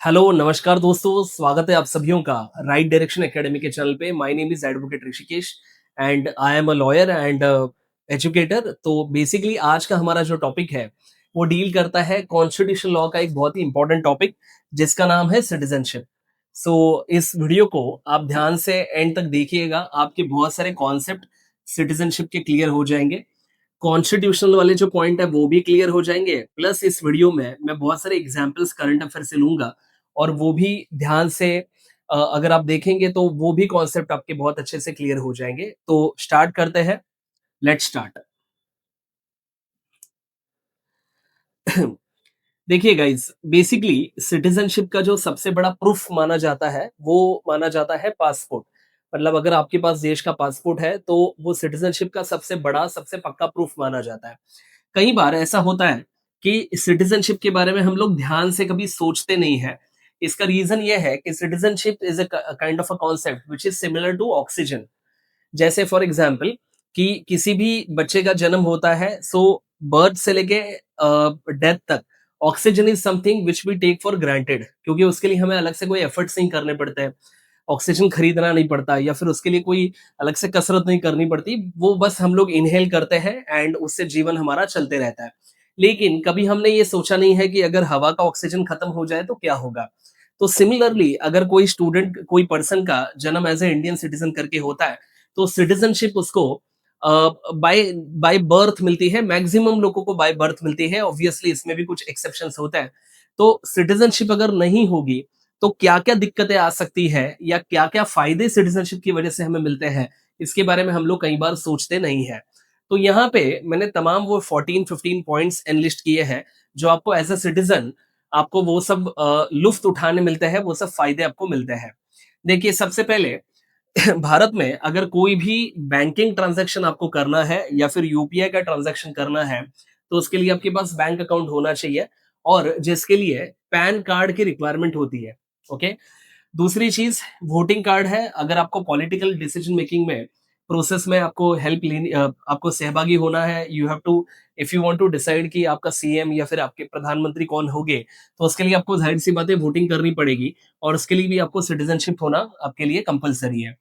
Hello, नमस्कार दोस्तों, स्वागत है आप सभियों का राइट डायरेक्शन एकेडमी के चैनल पे। My name is advocate Rishikesh and I am a lawyer and educator. तो बेसिकली आज का हमारा जो टॉपिक है, वो डील करता है कॉन्स्टिट्यूशन लॉ का एक बहुत ही इंपॉर्टेंट टॉपिक, जिसका नाम है सिटीज़नशिप। इस वीडियो को आप ध्यान से एंड तक देखिएगा, आपके बहुत सारे कॉन्सेप्ट सिटीज़नशिप के क्लियर हो जाएँगे। कॉन्स्टिट्यूशनल वाले जो पॉइंट है वो भी क्लियर हो जाएँगे, प्लस इस वीडियो में मैं बहुत सारे एग्जांपल्स करंट अफेयर से लूँगा और वो भी ध्यान से अगर आप देखेंगे तो वो भी कॉन्सेप्ट आपके बहुत अच्छे से क्लियर हो जाएँगे। तो स्टार्ट करते हैं, लेट्स स्टार्ट। देखिए गाइस, बेसिकली सिटीजनशिप का जो सबसे बड़ा प्रूफ माना जाता है, वो माना जाता है पासपोर्ट। मतलब अगर आपके पास देश का पासपोर्ट है, तो वो सिटीजनशिप का सबसे बड़ा, सबसे पक्का प्रूफ माना जाता है। कई बार ऐसा होता है कि सिटीजनशिप के बारे में हम लोग ध्यान से कभी सोचते नहीं हैं। इसका रीज़न ये है कि citizenship is a kind of a concept which is similar to oxygen. जैसे फॉर एग्जाम्पल कि किसी भी बच्चे का जन्म होता है, सो बर्थ से लेके डेथ तक oxygen is something which we take for granted, क्योंकि उसके लिए हमें अलग से कोई एफर्ट्स नहीं करने पड़ते हैं। ऑक्सीजन खरीदना नहीं पड़ता या फिर उसके लिए कोई अलग से कसरत नहीं करनी पड़ती, वो बस हम लोग इनहेल करते हैं एंड उससे जीवन हमारा चलते रहता है। लेकिन कभी हमने ये सोचा नहीं है कि अगर हवा का ऑक्सीजन खत्म हो जाए तो क्या होगा। तो सिमिलरली अगर कोई स्टूडेंट, कोई पर्सन का जन्म एज ए इंडियन सिटीजन करके होता है, तो सिटीजनशिप उसको बाय बाय बर्थ मिलती है। मैक्सिमम लोगों को बाय बर्थ मिलती है, ऑब्वियसली इसमें भी कुछ एक्सेप्शंस होते हैं। तो सिटीजनशिप अगर नहीं होगी तो क्या-क्या दिक्कतें आ सकती है या क्या-क्या फायदे सिटीजनशिप की वजह से हमें मिलते हैं, इसके बारे में हम लोग कई बार सोचते नहीं हैं। तो यहाँ पे मैंने तमाम वो 14-15 पॉइंट्स एनलिस्ट किए हैं, जो आपको एज़ अ सिटीजन आपको वो सब लुफ्त उठाने मिलते हैं, वो सब फायदे आपको मिलते हैं। देखिए, सबसे पहले भारत में अगर कोई भी बैंकिंग ट्रांजैक्शन आपको करना है या फिर यूपीआई का ट्रांजैक्शन करना है, तो उसके लिए आपके पास बैंक अकाउंट होना चाहिए और जिसके लिए पैन कार्ड की रिक्वायरमेंट होती है। ओके। दूसरी चीज वोटिंग कार्ड है। अगर आपको पॉलिटिकल डिसीजन मेकिंग में प्रोसेस में आपको हेल्प लेनी, आपको सहभागी होना है, you have to, if you want to decide कि आपका सीएम या फिर आपके प्रधानमंत्री कौन होंगे, तो उसके लिए आपको जाहिर सी बात है वोटिंग करनी पड़ेगी और उसके लिए भी आपको सिटीजनशिप होना आपके लिए कंपलसरी है।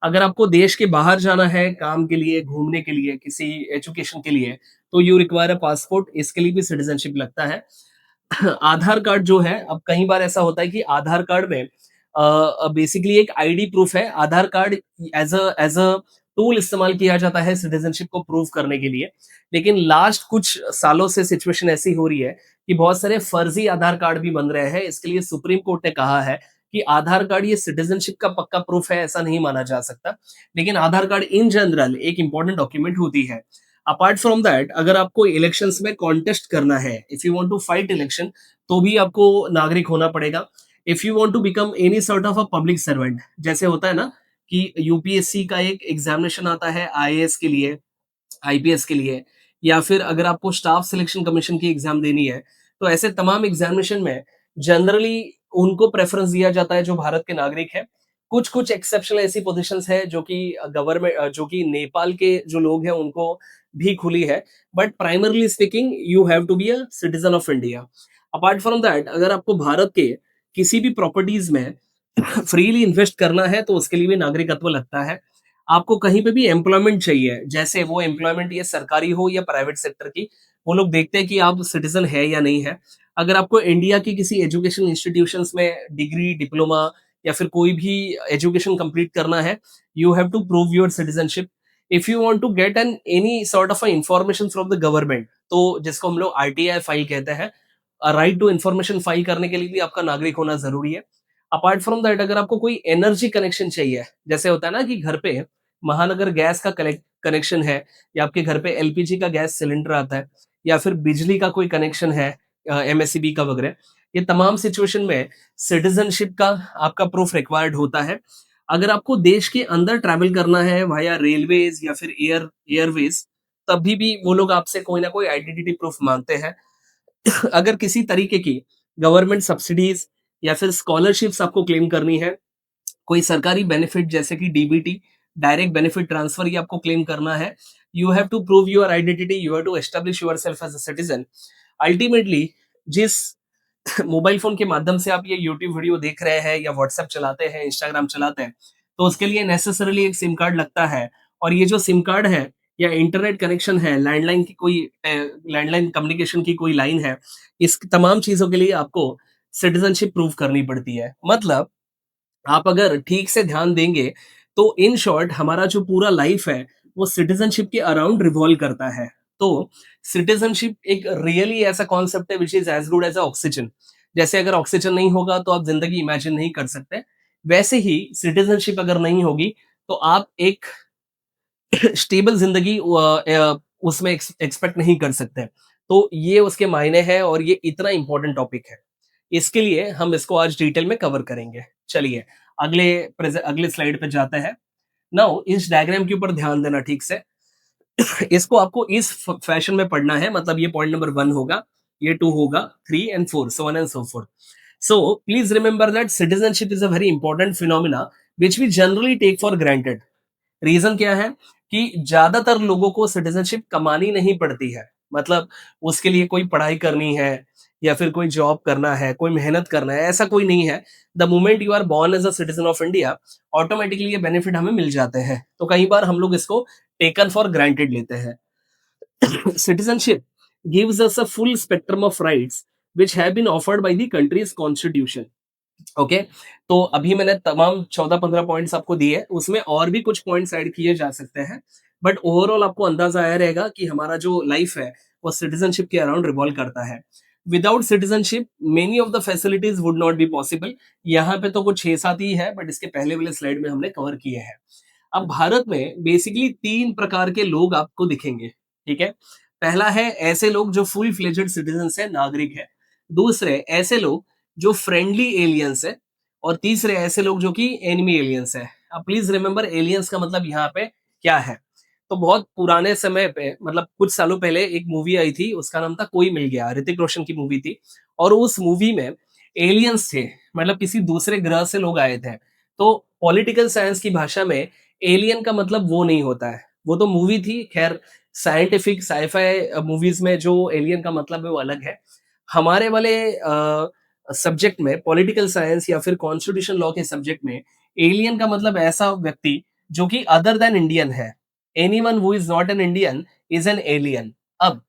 अगर आपको देश के बाहर जाना है काम के लिए, घूमने के लिए, किसी एजुकेशन के लिए, तो यू रिक्वायर अ पासपोर्ट, इसके लिए भी सिटीजनशिप लगता है। आधार कार्ड जो है, अब कई बार ऐसा होता है कि आधार कार्ड में बेसिकली एक आईडी प्रूफ है। आधार कार्ड एज अ टूल इस्तेमाल किया जाता है सिटीजनशिप को प्रूव करने के लिए। लेकिन लास्ट कुछ सालों से सिचुएशन ऐसी हो रही है कि बहुत सारे फर्जी आधार कार्ड भी बन रहे हैं। इसके लिए सुप्रीम कोर्ट ने कहा है कि आधार कार्ड ये सिटीजनशिप का पक्का प्रूफ है, ऐसा नहीं माना जा सकता। लेकिन आधार कार्ड इन जनरल एक इंपॉर्टेंट डॉक्यूमेंट होती है। अपार्ट फ्रॉम दैट, अगर आपको इलेक्शंस में कॉन्टेस्ट करना है, if you want to fight election, तो भी आपको नागरिक होना पड़ेगा। If you want to become any sort of a public servant, जैसे होता है ना कि यूपीएससी का एक एग्जामिनेशन आता है आईएएस के लिए, आईपीएस के लिए, या फिर अगर आपको स्टाफ सिलेक्शन कमीशन की एग्जाम देनी है, तो ऐसे तमाम एग्जामिनेशन में जनरली उनको प्रेफरेंस दिया जाता है जो भारत के नागरिक हैं। कुछ कुछ एक्सेप्शनल ऐसी पोजीशंस है जो कि गवर्नमेंट, जो कि नेपाल के जो लोग हैं उनको भी खुली है, but primarily speaking you have to be a citizen of India. Apart from that, अगर आपको भारत के किसी भी प्रॉपर्टीज में फ्रीली इन्वेस्ट करना है, तो उसके लिए भी नागरिकत्व लगता है। आपको कहीं पे भी एम्प्लॉयमेंट चाहिए, जैसे वो एम्प्लॉयमेंट ये सरकारी हो या प्राइवेट सेक्टर की, वो लोग देखते हैं कि आप सिटीजन है या नहीं है। अगर आपको इंडिया की किसी एजुकेशन इंस्टीट्यूशंस में डिग्री, डिप्लोमा या फिर कोई भी एजुकेशन कंप्लीट करना है, you have to prove your citizenship. If you want to get an any sort of information from the government, तो जिसको हम लोग आरटीआई फाइल कहते हैं, राइट टू इन्फॉर्मेशन फाइल करने के लिए भी आपका नागरिक होना जरूरी है। अपार्ट फ्रॉम दैट, अगर आपको कोई एनर्जी कनेक्शन चाहिए, जैसे होता है ना कि घर पे महानगर गैस का कनेक्शन है, या आपके घर पे एलपीजी का गैस सिलेंडर आता है, या फिर बिजली का कोई कनेक्शन है, एमएससीबी का वगैरह, ये तमाम सिचुएशन में सिटीजनशिप का आपका प्रूफ रिक्वायर्ड होता है। अगर आपको देश के अंदर ट्रैवल करना है वाया रेलवेज या फिर एयरवेज, तभी भी वो लोग आपसे कोई ना कोई आइडेंटिटी प्रूफ मांगते हैं। अगर किसी तरीके की गवर्नमेंट सब्सिडीज या फिर स्कॉलरशिप्स आपको क्लेम करनी है, कोई सरकारी बेनिफिट जैसे कि डीबीटी, डायरेक्ट बेनिफिट ट्रांसफर, ये आपको क्लेम करना है, you have to prove your identity, you have to establish yourself as a citizen. Ultimately जिस मोबाइल फ़ोन के माध्यम से आप ये यूट्यूब वीडियो देख रहे हैं या व्हाट्सएप चलाते हैं, इंस्टाग्राम चलाते हैं, तो उसके लिए नेसेसरीली एक सिम कार्ड लगता है और ये जो सिम कार्ड है या इंटरनेट कनेक्शन है, लैंडलाइन कम्युनिकेशन की कोई लाइन है, इस तमाम चीज़ों के लिए आपको सिटीज़नशिप प्रूव करनी पड़ती है। मतलब आप अगर ठीक से ध्यान देंगे, तो इन शॉर्ट हमारा जो पूरा लाइफ है, वो सिटीज़नशिप के अराउंड रिवॉल्व करता है। तो सिटीज़नशिप एक रियली ऐसा कॉन्सेप्ट है which is as good as oxygen. जैसे अगर ऑक्सीजन नहीं होगा तो आप ज़िंदगी इमेजिन नहीं कर सकते, वैसे ही सिटीज़नशिप अगर नहीं होगी, तो आप एक स्टेबल ज़िंदगी उसमें एक्सपेक्ट नहीं कर सकते। तो ये उसके मायने हैं और ये इतना इम्पोर्टेंट टॉपिक है। इसके लिए हम इसको आज डिटेल में कवर करेंगे। चलिए, अगले स्लाइड पे जाते हैं। नाउ इस डायग्राम के ऊपर ध्यान देना ठीक से। इसको आपको इस फैशन में पढ़ना है, मतलब ये पॉइंट नंबर 1 होगा, ये 2 होगा, 3 and 4, so on and so forth. So please remember that citizenship is a very important phenomena which we generally take for granted. Reason क्या है कि ज्यादातर लोगों को सिटीजनशिप कमानी नहीं पड़ती है। मतलब उसके लिए कोई पढ़ाई करनी है या फिर कोई जॉब करना है, कोई मेहनत करना है, ऐसा कोई नहीं है। The moment you are born as a citizen of India, automatically ये बेनिफिट हमें मिल जाते हैं। तो कई बार हम लोग इसको टेकन फॉर ग्रांटेड लेते हैं। Citizenship gives us a full spectrum of rights which have been offered by the country's constitution. Okay, तो अभी मैंने तमाम 14-15 पॉइंट्स आपको दिए, उसमें और भी कुछ पॉइंट्स ऐड किए जा सकते हैं, बट ओवरऑल आपको अंदाजा आया रहेगा कि हमारा जो लाइफ है वो सिटीजनशिप के अराउंड रिवॉल्व करता है। Without citizenship many of the facilities would not be possible. यहाँ पे तो कुछ 6-7 ही है, बट इसके पहले वाले स्लाइड में हमने कवर किए हैं। अब भारत में बेसिकली 3 प्रकार के लोग आपको दिखेंगे, ठीक है? पहला है ऐसे लोग जो फुल फ्लेजेड सिटीजन्स है, नागरिक है। दूसरे ऐसे लोग जो फ्रेंडली एलियंस है और तीसरे ऐसे लोग जो कि एनिमी एलियंस है। अब प्लीज रिमेंबर एलियंस का मतलब यहाँ पे क्या है। तो बहुत पुराने समय पे, मतलब कुछ सालों पहले एक मूवी आई थी, उसका नाम था कोई मिल गया, ऋतिक रोशन की मूवी थी। और उस मूवी में एलियंस थे, मतलब किसी दूसरे ग्रह से लोग आए थे। तो पॉलिटिकल साइंस की भाषा में एलियन का मतलब वो नहीं होता है, वो तो मूवी थी। खैर, साइंटिफिक साईफाई मूवीज में जो एलियन का मतलब है वो अलग है। हमारे वाले सब्जेक्ट में, पॉलिटिकल साइंस या फिर कॉन्स्टिट्यूशन लॉ के सब्जेक्ट में, एलियन का मतलब ऐसा व्यक्ति जो कि अदर देन इंडियन है। Anyone who is not an Indian is an alien. अब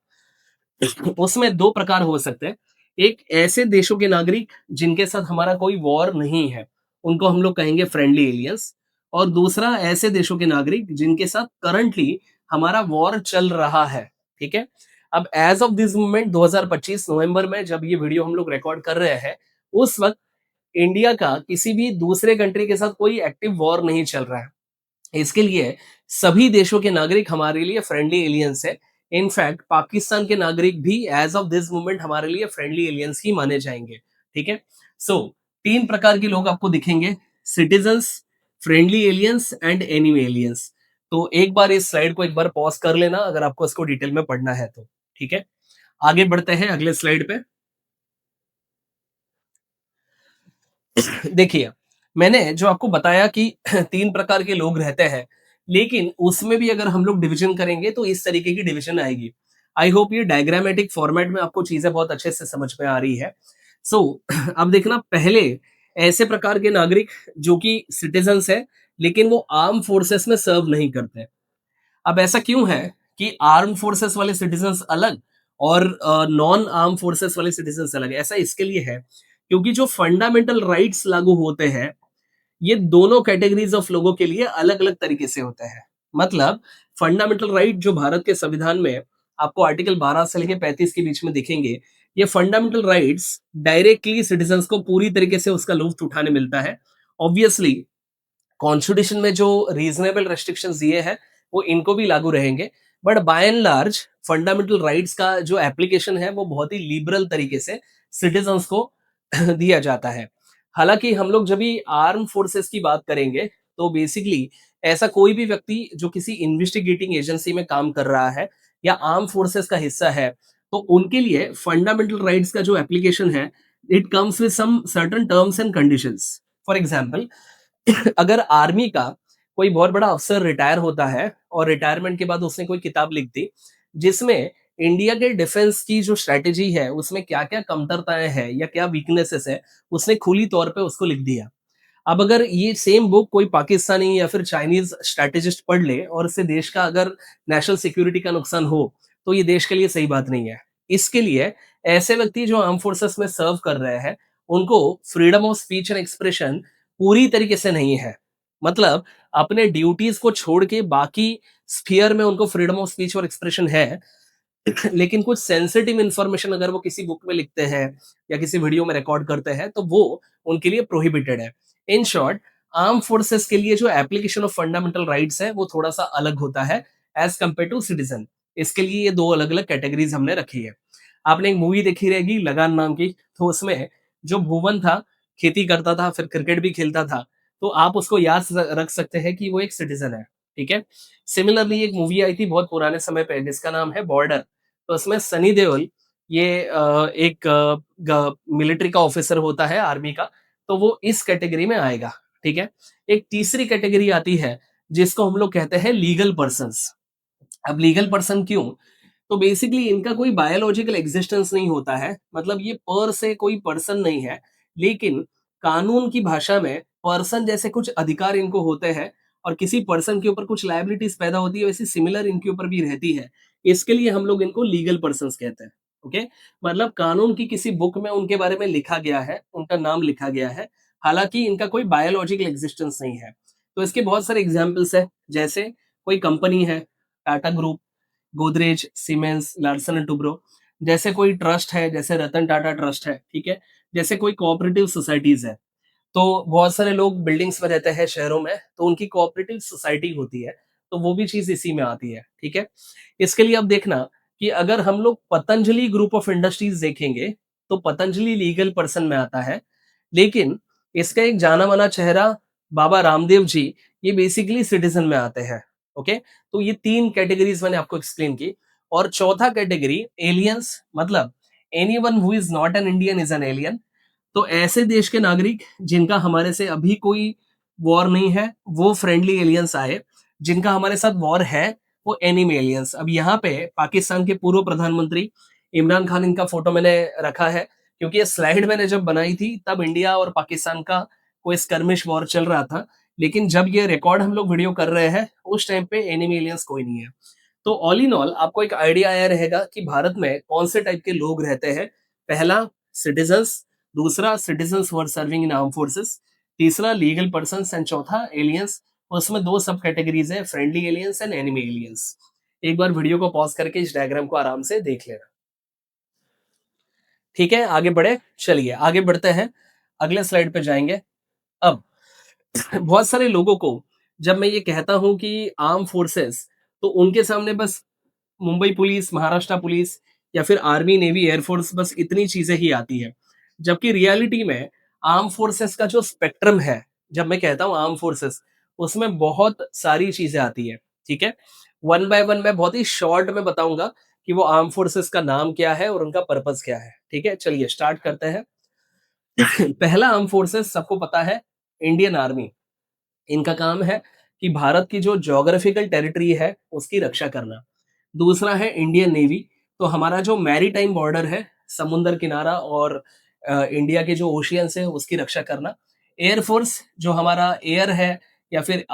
उसमें दो प्रकार हो सकते हैं। एक ऐसे देशों के नागरिक जिनके साथ हमारा कोई वॉर नहीं है, उनको हम लोग कहेंगे फ्रेंडली एलियंस। और दूसरा ऐसे देशों के नागरिक जिनके साथ करंटली हमारा वॉर चल रहा है। ठीक है। अब एज ऑफ दिस मोमेंट 2025 नवंबर में जब ये वीडियो हम लोग रिकॉर्ड कर रहे हैं, उस वक्त इंडिया का किसी भी दूसरे कंट्री के साथ कोई एक्टिव वॉर नहीं चल रहा है। इसके लिए सभी देशों के नागरिक हमारे लिए फ्रेंडली एलियंस है। इनफैक्ट पाकिस्तान के नागरिक भी एज ऑफ दिस मोमेंट हमारे लिए फ्रेंडली एलियंस ही माने जाएंगे। ठीक है। सो तीन प्रकार के लोग आपको दिखेंगे, citizens, friendly aliens and enemy aliens. तो एक बार इस स्लाइड को एक बार पॉज कर लेना अगर आपको इसको डिटेल में पढ़ना है तो। ठीक है, आगे बढ़ते हैं अगले स्लाइड पे। देखिए, मैंने जो आपको बताया कि 3 प्रकार के लोग रहते हैं, लेकिन उसमें भी अगर हम लोग डिवीज़न करेंगे तो इस तरीके की डिवीज़न आएगी। आई होप ये डायग्रामेटिक फॉर्मेट में आपको चीज़ें बहुत अच्छे से समझ में आ रही है। सो अब देखना, पहले ऐसे प्रकार के नागरिक जो कि सिटीज़न्स हैं, लेकिन वो आर्म फोर्सेस में सर्व नहीं करते। अब ऐसा क्यों है कि आर्म फोर्सेस वाले सिटीजन्स अलग और नॉन आर्म फोर्सेस वाले सिटीजन्स अलग? ऐसा इसके लिए है क्योंकि जो फंडामेंटल राइट्स लागू होते हैं, ये दोनों कैटेगरीज ऑफ लोगों के लिए अलग-अलग तरीके से होते हैं। मतलब फंडामेंटल राइट जो भारत के संविधान में आपको आर्टिकल 12 से लेके 35 के बीच में दिखेंगे, ये फंडामेंटल राइट्स डायरेक्टली सिटीजन्स को पूरी तरीके से उसका लुत्फ उठाने मिलता है। ऑब्वियसली कॉन्स्टिट्यूशन में जो रीजनेबल रेस्ट्रिक्शंस दिए हैं वो इनको भी लागू रहेंगे, but by and large fundamental rights का जो एप्लीकेशन है वो बहुत ही लिबरल तरीके से सिटीजन्स को दिया जाता है। हालांकि हम लोग जब भी आर्म फोर्सेस की बात करेंगे तो बेसिकली ऐसा कोई भी व्यक्ति जो किसी इन्वेस्टिगेटिंग एजेंसी में काम कर रहा है या आर्म फोर्सेस का हिस्सा है, तो उनके लिए फंडामेंटल राइट्स का जो एप्लीकेशन है, it comes with some certain terms and conditions. For example, अगर आर्मी का कोई बहुत बड़ा अफसर रिटायर होता है और रिटायरमेंट के बाद उसने कोई किताब लिख दी जिसमें इंडिया के डिफेंस की जो स्ट्रैटेजी है, उसमें क्या-क्या कमतरताएँ हैं या क्या वीकनेसेस है, उसने खुली तौर पे उसको लिख दिया। अब अगर ये सेम बुक कोई पाकिस्तानी या फिर चाइनीज़ स्ट्रैटेजिस्ट पढ़ ले और इससे देश का अगर नेशनल सिक्योरिटी का नुकसान हो, तो ये देश के लिए सही बात नहीं है। इसके लिए ऐसे व्यक्ति जो आर्म फोर्सेस में सर्व कर रहे हैं, उनको freedom of speech and expression पूरी तरीके से नहीं है। मतलब अपने ड्यूटीज़ को छोड़ के बाकी स्फीयर में उनको फ्रीडम ऑफ स्पीच और एक्सप्रेशन है, लेकिन कुछ सेंसिटिव इन्फॉर्मेशन अगर वो किसी बुक में लिखते हैं या किसी वीडियो में रिकॉर्ड करते हैं, तो वो उनके लिए प्रोहिबिटेड है। इन शॉर्ट, आर्म फोर्सेस के लिए जो एप्लीकेशन ऑफ फंडामेंटल राइट्स है, वो थोड़ा-सा अलग होता है एज़ कंपेयर टू सिटीज़न। इसके लिए ये 2 अलग-अलग कैटेगरीज़ हमने रखी है। आपने एक मूवी देखी रहेगी लगान नाम की, तो उसमें जो भुवन था, खेती करता था, फिर क्रिकेट भी खेलता था, तो आप उसको याद रख सकते हैं कि वो एक सिटीज़न है, ठीक है? सिमिलरली एक मूवी आई थी बहुत पुराने समय पे जिसका नाम है बॉर्डर। तो उसमें सनी देओल ये एक मिलिट्री का ऑफिसर होता है आर्मी का, तो वो इस कैटेगरी में आएगा, ठीक है? एक तीसरी कैटेगरी आती है जिसको हम लोग कहते हैं लीगल पर्सन्स। अब लीगल पर्सन क्यों? तो बेसिकली इनका कोई बायोलॉजिकल एग्जिस्टेंस नहीं होता है, मतलब ये पर से कोई पर्सन नहीं है, लेकिन कानून की भाषा में पर्सन जैसे कुछ अधिकार इनको होते हैं और किसी पर्सन के ऊपर कुछ लायबिलिटीज पैदा होती है, वैसी सिमिलर इनके ऊपर भी रहती है। इसके लिए हम लोग इनको लीगल पर्सन्स कहते हैं। ओके, मतलब कानून की किसी बुक में उनके बारे में लिखा गया है, उनका नाम लिखा गया है, हालांकि इनका कोई बायोलॉजिकल एग्जिस्टेंस नहीं है। तो इसके बहुत सारे एग्जाम्पल्स है, जैसे कोई कंपनी है, Tata group, Godrej, siemens, Larsen and Toubro, जैसे कोई ट्रस्ट है, जैसे रतन टाटा ट्रस्ट है, ठीक है? जैसे कोई कोऑपरेटिव सोसाइटीज़ है, तो बहुत सारे लोग बिल्डिंग्स में रहते हैं शहरों में, तो उनकी कोऑपरेटिव सोसाइटी होती है, तो वो भी चीज़ इसी में आती है, ठीक है? इसके लिए अब देखना कि अगर हम लोग पतंजलि ग्रुप ऑफ इंडस्ट्रीज़ देखेंगे, तो पतंजलि लीगल पर्सन में आता है, लेकिन इसका एक जाना-माना चेहरा बाबा रामदेव जी, ये बेसिकली सिटीज़न में आते हैं, ओके? तो ये 3 कैटेगरीज़ मैंने आपको एक्सप्लेन की और चौथा कैटेगरी एलियंस, मतलब anyone who is not an Indian is an alien. तो ऐसे देश के नागरिक जिनका हमारे से अभी कोई वॉर नहीं है, वो फ्रेंडली एलियंस आए, जिनका हमारे साथ वॉर है, वो एनिमी एलियंस। अब यहाँ पे पाकिस्तान के पूर्व प्रधानमंत्री इमरान खान, इनका फोटो मैंने रखा है, क्योंकि ये स्लाइड मैंने जब बनाई थी तब इंडिया और पाकिस्तान का कोई स्कर्मिश वॉर चल रहा था, लेकिन जब ये रिकॉर्ड हम लोग वीडियो कर रहे हैं, उस टाइम पे एनिमी एलियंस कोई नहीं है। तो ऑल इन ऑल आपको एक आइडिया आया रहेगा कि भारत में कौन से टाइप के लोग रहते हैं। पहला सिटीजन्स, दूसरा citizens who are serving in armed forces, तीसरा लीगल पर्सन्स एंड चौथा एलियंस। उसमें 2 सब कैटेगरीज है, friendly aliens and enemy aliens. एक बार वीडियो को पॉज़ करके इस डायग्राम को आराम से देख लेना। ठीक है, आगे बढ़े? चलिए आगे बढ़ते हैं, अगले स्लाइड पे जाएँगे। अब बहुत सारे लोगों को जब मैं ये कहता हूँ कि आर्म फोर्सेस, तो उनके सामने बस मुंबई पुलिस, महाराष्ट्र पुलिस या फिर आर्मी, नेवी, एयरफोर्स, बस इतनी चीजें ही आती है। जबकि रियलिटी में आर्म फोर्सेस का जो स्पेक्ट्रम है, जब मैं कहता हूँ आर्म फोर्सेस, उसमें बहुत सारी चीजें आती है, ठीक है? वन बाय वन मैं बहुत ही शॉर्ट में बताऊंगा कि वो आर्म फोर्सेस का नाम क्या है और उनका पर्पस क्या है, ठीक है? चलिए स्टार्ट करते हैं। पहला आर्म फोर्सेस सबको पता है, इंडियन आर्मी। इनका काम है कि भारत की जो ज्योग्राफिकल टेरिटरी है, उसकी रक्षा करना। दूसरा है इंडियन नेवी, तो हमारा जो मैरीटाइम बॉर्डर है, समुद्र किनारा और इंडिया के जो ओशियंस है, उसकी रक्षा करना। एयर फोर्स जो हमारा एयर है या फिर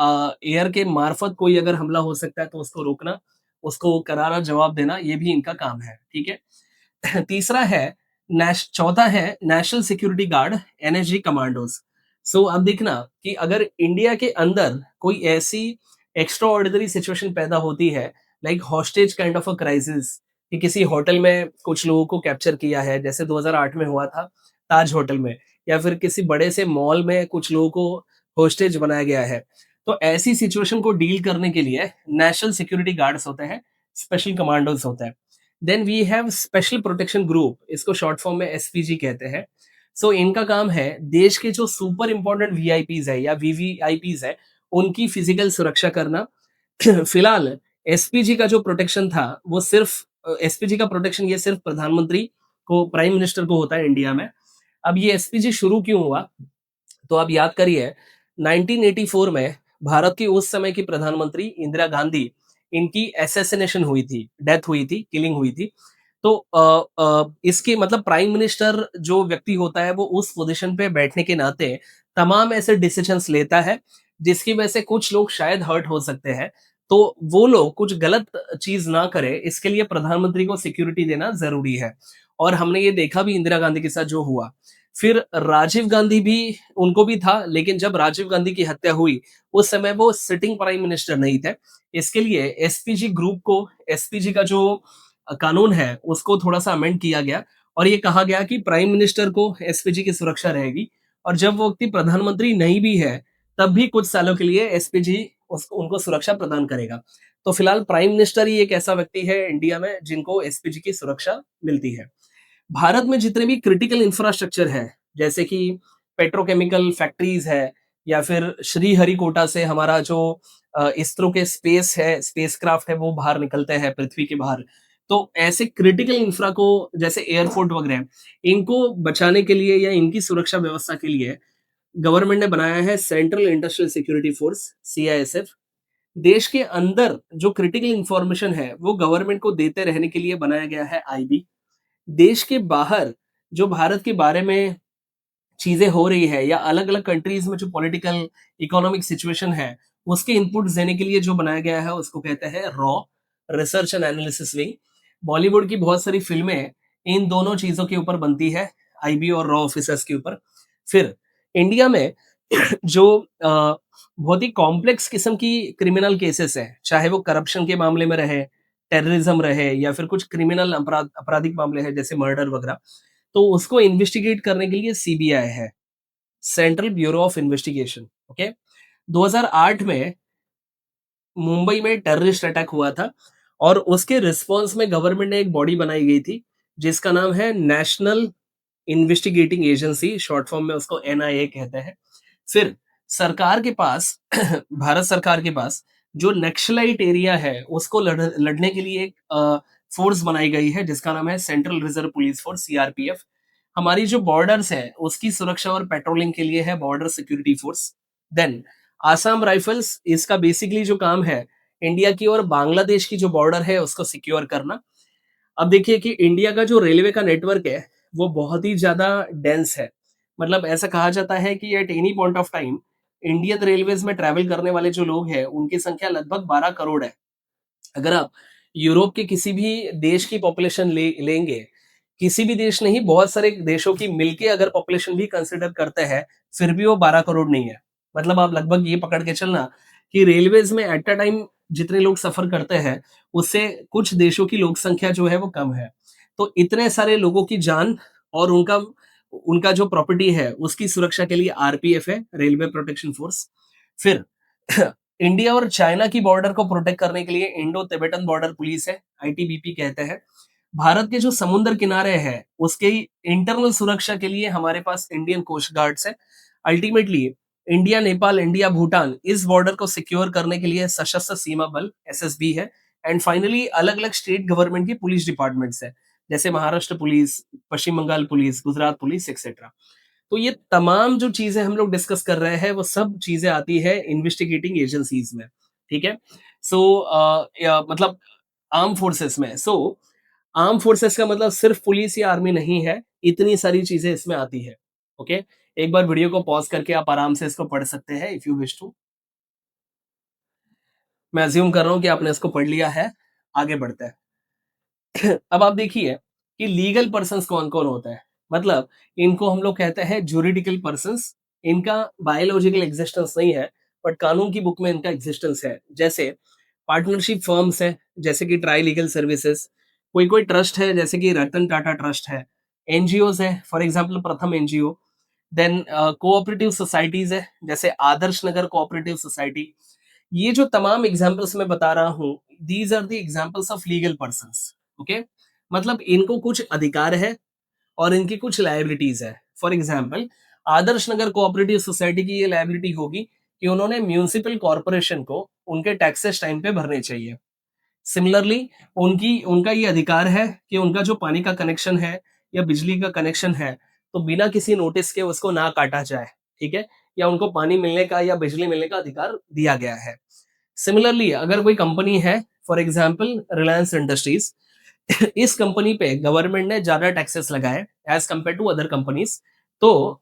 एयर के मार्फत कोई अगर हमला हो सकता है, तो उसको रोकना, उसको करारा जवाब देना, ये भी इनका काम है, ठीक है? तीसरा है चौथा है National Security Guard, NSG commandos. So अब देखना कि अगर इंडिया के अंदर कोई ऐसी एक्स्ट्रा ऑर्डिनरी सिचुएशन पैदा होती है, like hostage kind of a crisis, कि किसी होटल में कुछ लोगों को कैप्चर किया है, जैसे 2008 में हुआ था ताज होटल में, या फिर किसी बड़े से मॉल में कुछ लोगों को होस्टेज बनाया गया है, तो ऐसी सिचुएशन को डील करने के लिए नेशनल सिक्योरिटी गार्ड्स होते हैं, स्पेशल कमांडोज होते हैं। Then we have special protection group, इसको शॉर्ट फॉर्म में एसपीजी कहते हैं। सो इनका काम है देश के जो सुपर इंपॉर्टेंट वीआईपीज है या वीवीआईपीज है, उनकी फिजिकल सुरक्षा करना। फिलहाल एसपीजी का जो प्रोटेक्शन था, वो सिर्फ एसपीजी का प्रोटेक्शन ये सिर्फ प्रधानमंत्री को, प्राइम मिनिस्टर को होता है इंडिया में। अब ये एसपीजी शुरू क्यों हुआ? तो आप याद करिए, 1984 में भारत की उस समय की प्रधानमंत्री इंदिरा गांधी इनकी असैसिनेशन हुई थी, डेथ हुई थी, किलिंग हुई थी। तो इसके मतलब प्राइम मिनिस्टर जो व्यक्ति होता है वो उस पोजीशन पे बैठने के नाते तमाम ऐसे डिसीजंस लेता है जिसकी वजह से कुछ लोग शायद हर्ट हो सकते हैं। तो वो लोग कुछ गलत चीज ना करे इसके लिए प्रधानमंत्री को सिक्योरिटी देना जरूरी है। और हमने ये देखा भी इंदिरा गांधी के साथ जो हुआ। फिर राजीव गांधी भी उनको भी था, लेकिन जब राजीव गांधी की हत्या हुई उस समय वो सिटिंग प्राइम मिनिस्टर नहीं थे। इसके लिए एसपीजी ग्रुप को, एसपीजी का जो कानून है उसको थोड़ा-सा अमेंड किया गया और ये कहा गया कि प्राइम मिनिस्टर को एसपीजी की सुरक्षा रहेगी और जब वो व्यक्ति प्रधानमंत्री नहीं भी है, तब भी कुछ सालों के लिए एसपीजी उसको उनको सुरक्षा प्रदान करेगा। तो फिलहाल प्राइम मिनिस्टर ही एक ऐसा व्यक्ति है इंडिया में जिनको एसपीजी की सुरक्षा मिलती है। भारत में जितने भी क्रिटिकल इंफ्रास्ट्रक्चर है, जैसे कि पेट्रोकेमिकल फैक्ट्रीज है या फिर श्रीहरिकोटा से हमारा जो इसरो के स्पेस है, स्पेसक्राफ्ट है, वो बाहर निकलते हैं पृथ्वी के बाहर। तो ऐसे क्रिटिकल इंफ्रा को जैसे एयरपोर्ट वगैरह, इनको बचाने के लिए या इनकी सुरक्षा व्यवस्था के लिए गवर्नमेंट ने बनाया है central industrial security force, CISF. देश के अंदर जो क्रिटिकल इंफॉर्मेशन है, वो गवर्नमेंट को देते रहने के लिए बनाया गया है आईबी। देश के बाहर जो भारत के बारे में चीजें हो रही है या अलग-अलग कंट्रीज में जो पॉलिटिकल इकोनॉमिक सिचुएशन है, उसके इनपुट्स देने के लिए जो बनाया गया है उसको कहते हैं raw, research and analysis wing. Bollywood की बहुत सारी फिल्में इन दोनों चीजों के ऊपर बनती है, आईबी और रॉ ऑफिसर्स के ऊपर। फिर इंडिया में जो बहुत ही कॉम्प्लेक्स किस्म की क्रिमिनल केसेस है, चाहे वो करप्शन के मामले में रहे, टेररिज्म रहे या फिर कुछ क्रिमिनल आपराधिक मामले हैं जैसे मर्डर वगैरह, तो उसको इन्वेस्टिगेट करने के लिए सीबीआई है, central bureau of investigation. Okay. 2008 में मुंबई में टेररिस्ट अटैक हुआ था और उसके रिस्पॉन्स में गवर्नमेंट ने एक बॉडी बनाई गई थी जिसका नाम है national investigating agency, short form में उसको एनआईए कहते हैं। फिर सरकार के पास भारत सरकार के पास जो नक्सलाइट एरिया है उसको लड़ने के लिए एक फोर्स बनाई गई है जिसका नाम है central reserve police force, CRPF. हमारी जो बॉर्डर्स है उसकी सुरक्षा और पेट्रोलिंग के लिए है border security force. Then Assam Rifles, इसका बेसिकली जो काम है इंडिया की और बांग्लादेश की जो बॉर्डर है उसको सिक्योर करना। अब देखिए कि इंडिया का जो रेलवे का नेटवर्क है वो बहुत ही ज्यादा डेंस है। मतलब ऐसा कहा जाता है कि at any point of time Indian railways में ट्रैवल करने वाले जो लोग हैं उनकी संख्या लगभग 12 करोड़ है। अगर आप यूरोप के किसी भी देश की पॉपुलेशन लेंगे, किसी भी देश नहीं, बहुत सारे देशों की मिलके अगर पॉपुलेशन भी कंसिडर करते हैं, फिर भी वो 12 करोड़ नहीं है। मतलब आप लगभग ये पकड़ के चलना कि रेलवेज में एट अ टाइम जितने लोग सफर करते हैं, उससे कुछ देशों की लोक संख्या जो है वो कम है। तो इतने सारे लोगों की जान और उनका उनका जो प्रॉपर्टी है, उसकी सुरक्षा के लिए आरपीएफ है, रेलवे प्रोटेक्शन फोर्स। फिर इंडिया और चाइना की बॉर्डर को प्रोटेक्ट करने के लिए इंडो तिब्बतन बॉर्डर पुलिस है, आईटीबीपी कहते हैं। भारत के जो समुद्र किनारे है उसके इंटरनल सुरक्षा के लिए हमारे पास इंडियन कोस्ट गार्ड्स है। Ultimately India, Nepal, India, Bhutan, इस बॉर्डर को सिक्योर करने के लिए सशस्त्र सीमा बल, एसएसबी है। एंड फाइनली अलग अलग स्टेट गवर्नमेंट की पुलिस डिपार्टमेंट्स है, जैसे Maharashtra police, Paschim Bangal police, Gujarat police etcetera. तो ये तमाम जो चीजें हम लोग डिस्कस कर रहे हैं वो सब चीजें आती है इन्वेस्टिगेटिंग एजेंसीज में। ठीक है। सो मतलब आर्म फोर्सेस में। सो आर्म फोर्सेस का मतलब सिर्फ पुलिस या आर्मी नहीं है, इतनी सारी चीजें इसमें आती है। ओके। एक बार वीडियो को पॉज करके आप आराम से इसको पढ़ सकते हैं इफ यू विश टू। मैं अज्यूम कर रहा हूं कि आपने इसको पढ़ लिया है। आगे बढ़ते हैं। अब आप देखिए कि लीगल पर्सन्स कौन-कौन होता है। मतलब इनको हम लोग कहते हैं ज्यूरिडिकल पर्सन्स। इनका बायोलॉजिकल एग्जिस्टेंस नहीं है, बट कानून की बुक में इनका एग्जिस्टेंस है। जैसे पार्टनरशिप फर्म्स हैं, जैसे कि ट्राई लीगल सर्विसेज। कोई-कोई ट्रस्ट है, जैसे कि रतन टाटा ट्रस्ट है। एनजीओज है, फॉर एग्जांपल प्रथम एनजीओ। देन कोऑपरेटिव सोसाइटीज है, जैसे आदर्श नगर कोऑपरेटिव सोसाइटी। ये जो तमाम एग्जांपल्स मैं बता रहा हूँ, these are the examples of legal persons. Okay. मतलब इनको कुछ अधिकार है और इनकी कुछ लायबिलिटीज है। For example Adarsh Nagar cooperative society की ये लायबिलिटी होगी कि उन्होंने म्यूनिसिपल कॉरपोरेशन को उनके टैक्सेस टाइम पे भरने चाहिए। सिमिलरली उनकी उनका ये अधिकार है कि उनका जो पानी का कनेक्शन है या बिजली का कनेक्शन है, तो बिना किसी नोटिस के उसको ना काटा जाए। ठीक है। या उनको पानी मिलने का या बिजली मिलने का अधिकार दिया गया है। सिमिलरली अगर कोई कंपनी है फॉर एग्जांपल रिलायंस इंडस्ट्रीज, इस कंपनी पे गवर्नमेंट ने ज्यादा टैक्सेस लगाए as compare to other companies. तो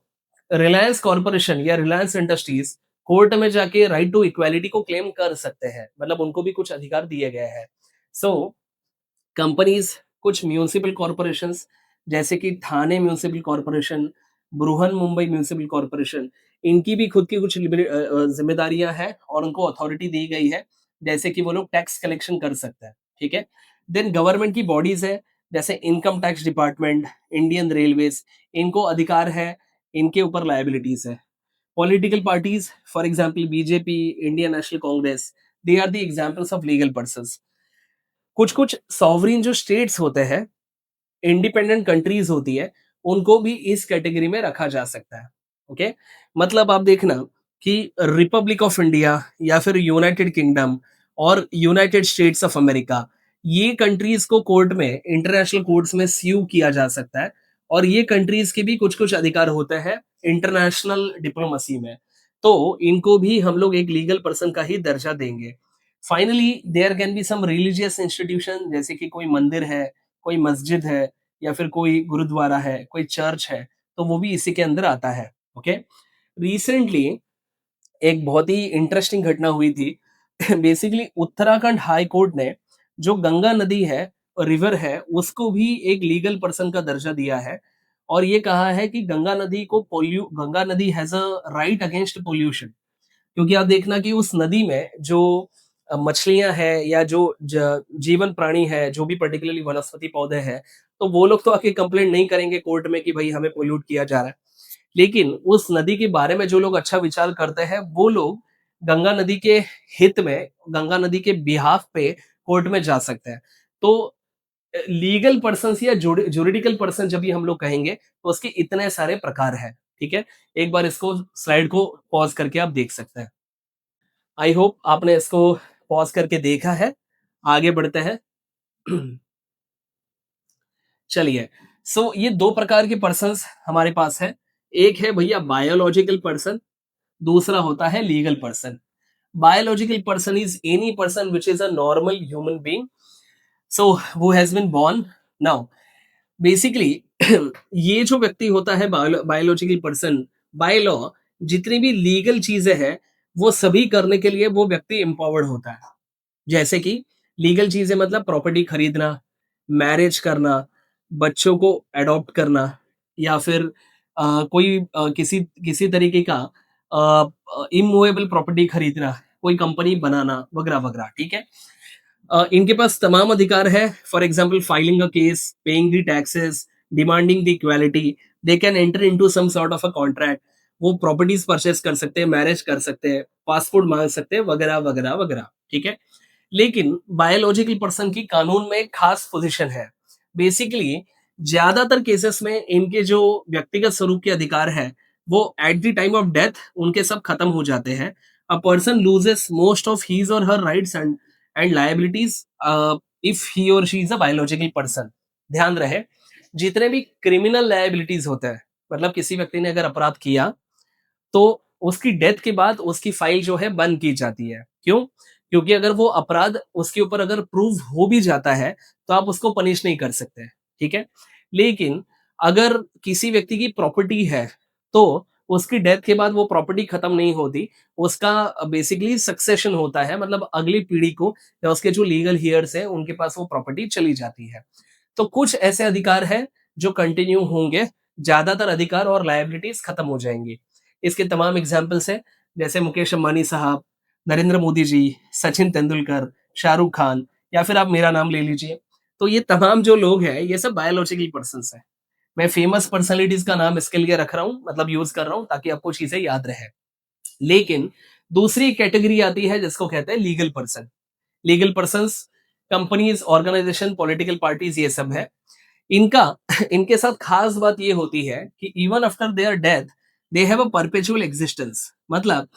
रिलायंस कॉर्पोरेशन या रिलायंस इंडस्ट्रीज कोर्ट में जाके राइट टू इक्वालिटी को क्लेम कर सकते हैं, मतलब उनको भी कुछ अधिकार दिए गए हैं। सो कंपनीज, कुछ म्यूनिसिपल कॉरपोरेशंस जैसे कि Thane municipal corporation, Brihan Mumbai municipal corporation, इनकी भी खुद की कुछ जिम्मेदारियां हैं और उनको अथॉरिटी दी गई है, जैसे कि वो लोग टैक्स कलेक्शन कर सकते हैं। ठीक है। देन गवर्नमेंट की बॉडीज है, जैसे income tax department, Indian railways, इनको अधिकार है, इनके ऊपर लायबिलिटीज है। Political parties, for example BJP, Indian National Congress, they are the examples of legal person. कुछ कुछ सॉवरिन जो स्टेट्स होते हैं, इंडिपेंडेंट कंट्रीज होती है, उनको भी इस कैटेगरी में रखा जा सकता है। ओके। मतलब आप देखना कि रिपब्लिक ऑफ इंडिया या फिर यूनाइटेड किंगडम और यूनाइटेड स्टेट्स ऑफ अमेरिका, ये कंट्रीज को कोर्ट में, इंटरनेशनल कोर्ट्स में स्यू किया जा सकता है। और ये कंट्रीज के भी कुछ कुछ अधिकार होते हैं इंटरनेशनल डिप्लोमेसी में। तो इनको भी हम लोग एक लीगल पर्सन का ही दर्जा देंगे। Finally there can be some religious institution, जैसे कि कोई मंदिर है, कोई मस्जिद है, या फिर कोई गुरुद्वारा है, कोई चर्च है, तो वो भी इसी के अंदर आता है। ओके। रिसेंटली एक बहुत ही इंटरेस्टिंग घटना हुई थी। बेसिकली उत्तराखंड हाई कोर्ट ने जो गंगा नदी है, रिवर है, उसको भी एक लीगल पर्सन का दर्जा दिया है। और ये कहा है कि गंगा नदी has a right against pollution. क्योंकि आप देखना कि उस नदी में जो मछलियां हैं या जो जीवन प्राणी है, जो भी पर्टिकुलरली वनस्पति पौधे हैं, तो वो लोग तो आके कंप्लेंट नहीं करेंगे कोर्ट में कि भाई हमें पोल्यूट किया जा रहा है। लेकिन उस नदी के बारे में जो लोग अच्छा विचार करते हैं, वो लोग गंगा नदी के हित में, गंगा नदी के बिहाफ पे कोर्ट में जा सकते हैं। तो लीगल पर्सन या जुरिडिकल पर्सन जब भी हम लोग कहेंगे, तो उसके इतने सारे प्रकार हैं। ठीक है। एक बार इसको, स्लाइड को पॉज करके आप देख सकते हैं। आई होप आपने इसको पॉज करके देखा है। आगे बढ़ते हैं। चलिए। सो ये दो प्रकार के पर्सन्स हमारे पास है। एक है भैया बायोलॉजिकल पर्सन, दूसरा होता है legal person. Biological person is any person which is a normal human being, so who has been born. Now basically ये जो व्यक्ति होता है बायोलॉजिकल पर्सन, बाय लॉ जितनी भी लीगल चीजें हैं, वो सभी करने के लिए वो व्यक्ति एम्पावर्ड होता है। जैसे कि लीगल चीजें मतलब प्रॉपर्टी खरीदना, मैरिज करना, बच्चों को अडॉप्ट करना, या फिर कोई किसी किसी तरीके का इमूवेबल प्रॉपर्टी खरीदना, कोई कंपनी बनाना, वगैरह वगैरह। ठीक है। इनके पास तमाम अधिकार है। For example filing a case, paying the taxes, demanding the equality, they can enter into some sort of a contract. वो प्रॉपर्टीज परचेस कर सकते हैं, मैरिज कर सकते हैं, पासपोर्ट मांग सकते हैं, वगैरह वगैरह वगैरह। ठीक है। लेकिन बायोलॉजिकल पर्सन की कानून में एक खास पोजीशन है। बेसिकली ज्यादातर केसेस में इनके जो व्यक्तिगत स्वरूप के अधिकार है, वो at the time of death उनके सब खत्म हो जाते हैं। A person loses most of his or her rights and liabilities if he और she is a biological person. ध्यान रहे, जितने भी क्रिमिनल लायबिलिटीज होते हैं, मतलब किसी व्यक्ति ने अगर अपराध किया, तो उसकी डेथ के बाद उसकी फाइल जो है बंद की जाती है। क्यों? क्योंकि अगर वो अपराध उसके ऊपर अगर प्रूव हो भी जाता है, तो आप उसको पनिश नहीं कर सकते। ठीक है। लेकिन अगर किसी व्यक्ति की प्रॉपर्टी है, तो उसकी डेथ के बाद वो प्रॉपर्टी खत्म नहीं होती, उसका बेसिकली सक्सेशन होता है, मतलब अगली पीढ़ी को या उसके जो लीगल हियर्स है उनके पास वो प्रॉपर्टी चली जाती है। तो कुछ ऐसे अधिकार हैं जो कंटिन्यू होंगे, ज्यादातर अधिकार और लायबिलिटीज खत्म हो जाएंगी। इसके तमाम एग्जाम्पल्स हैं, जैसे मुकेश अंबानी साहब, नरेंद्र मोदी जी, सचिन तेंदुलकर, शाहरुख खान, या फिर आप मेरा नाम ले लीजिए। तो ये तमाम जो लोग हैं, ये सब बायोलॉजिकल पर्सन हैं। मैं फेमस पर्सनालिटीज का नाम इसके लिए रख रहा हूँ, मतलब यूज कर रहा हूँ ताकि आपको चीजें याद रहे। लेकिन दूसरी कैटेगरी आती है जिसको कहते हैं legal person. Legal persons, companies, organisation, political parties, ये सब है। इनका इनके साथ खास बात ये होती है कि even after their death they have a perpetual existence. मतलब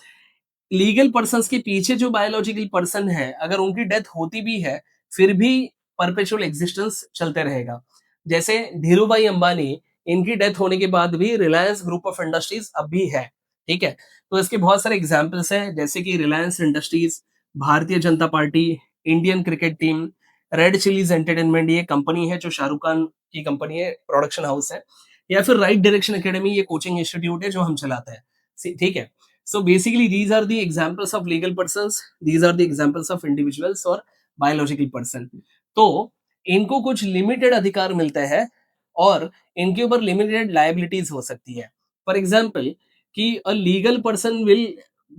लीगल पर्संस के पीछे जो बायोलॉजिकल पर्सन है, अगर उनकी डेथ होती भी है, फिर भी परपेचुअल एग्जिस्टेंस चलते रहेगा। जैसे धीरू भाई अंबानी, इनकी डेथ होने के बाद भी रिलायंस ग्रुप ऑफ इंडस्ट्रीज अब भी है। ठीक है। तो इसके बहुत सारे एग्जाम्पल्स हैं, जैसे कि Reliance industries, Bharatiya Janata party, Indian cricket team, red chillies entertainment, ये कंपनी है जो शाहरुख खान की कंपनी है, प्रोडक्शन हाउस है, या फिर राइट डायरेक्शन एकेडमी, ये कोचिंग इंस्टीट्यूट है जो हम चलाते हैं। ठीक है। So basically these are the examples of legal persons, these are the examples of individuals और बायोलॉजिकल पर्सन। तो इनको कुछ लिमिटेड अधिकार मिलते हैं और इनके ऊपर लिमिटेड लायबिलिटीज हो सकती है। फॉर एग्जाम्पल कि a legal person will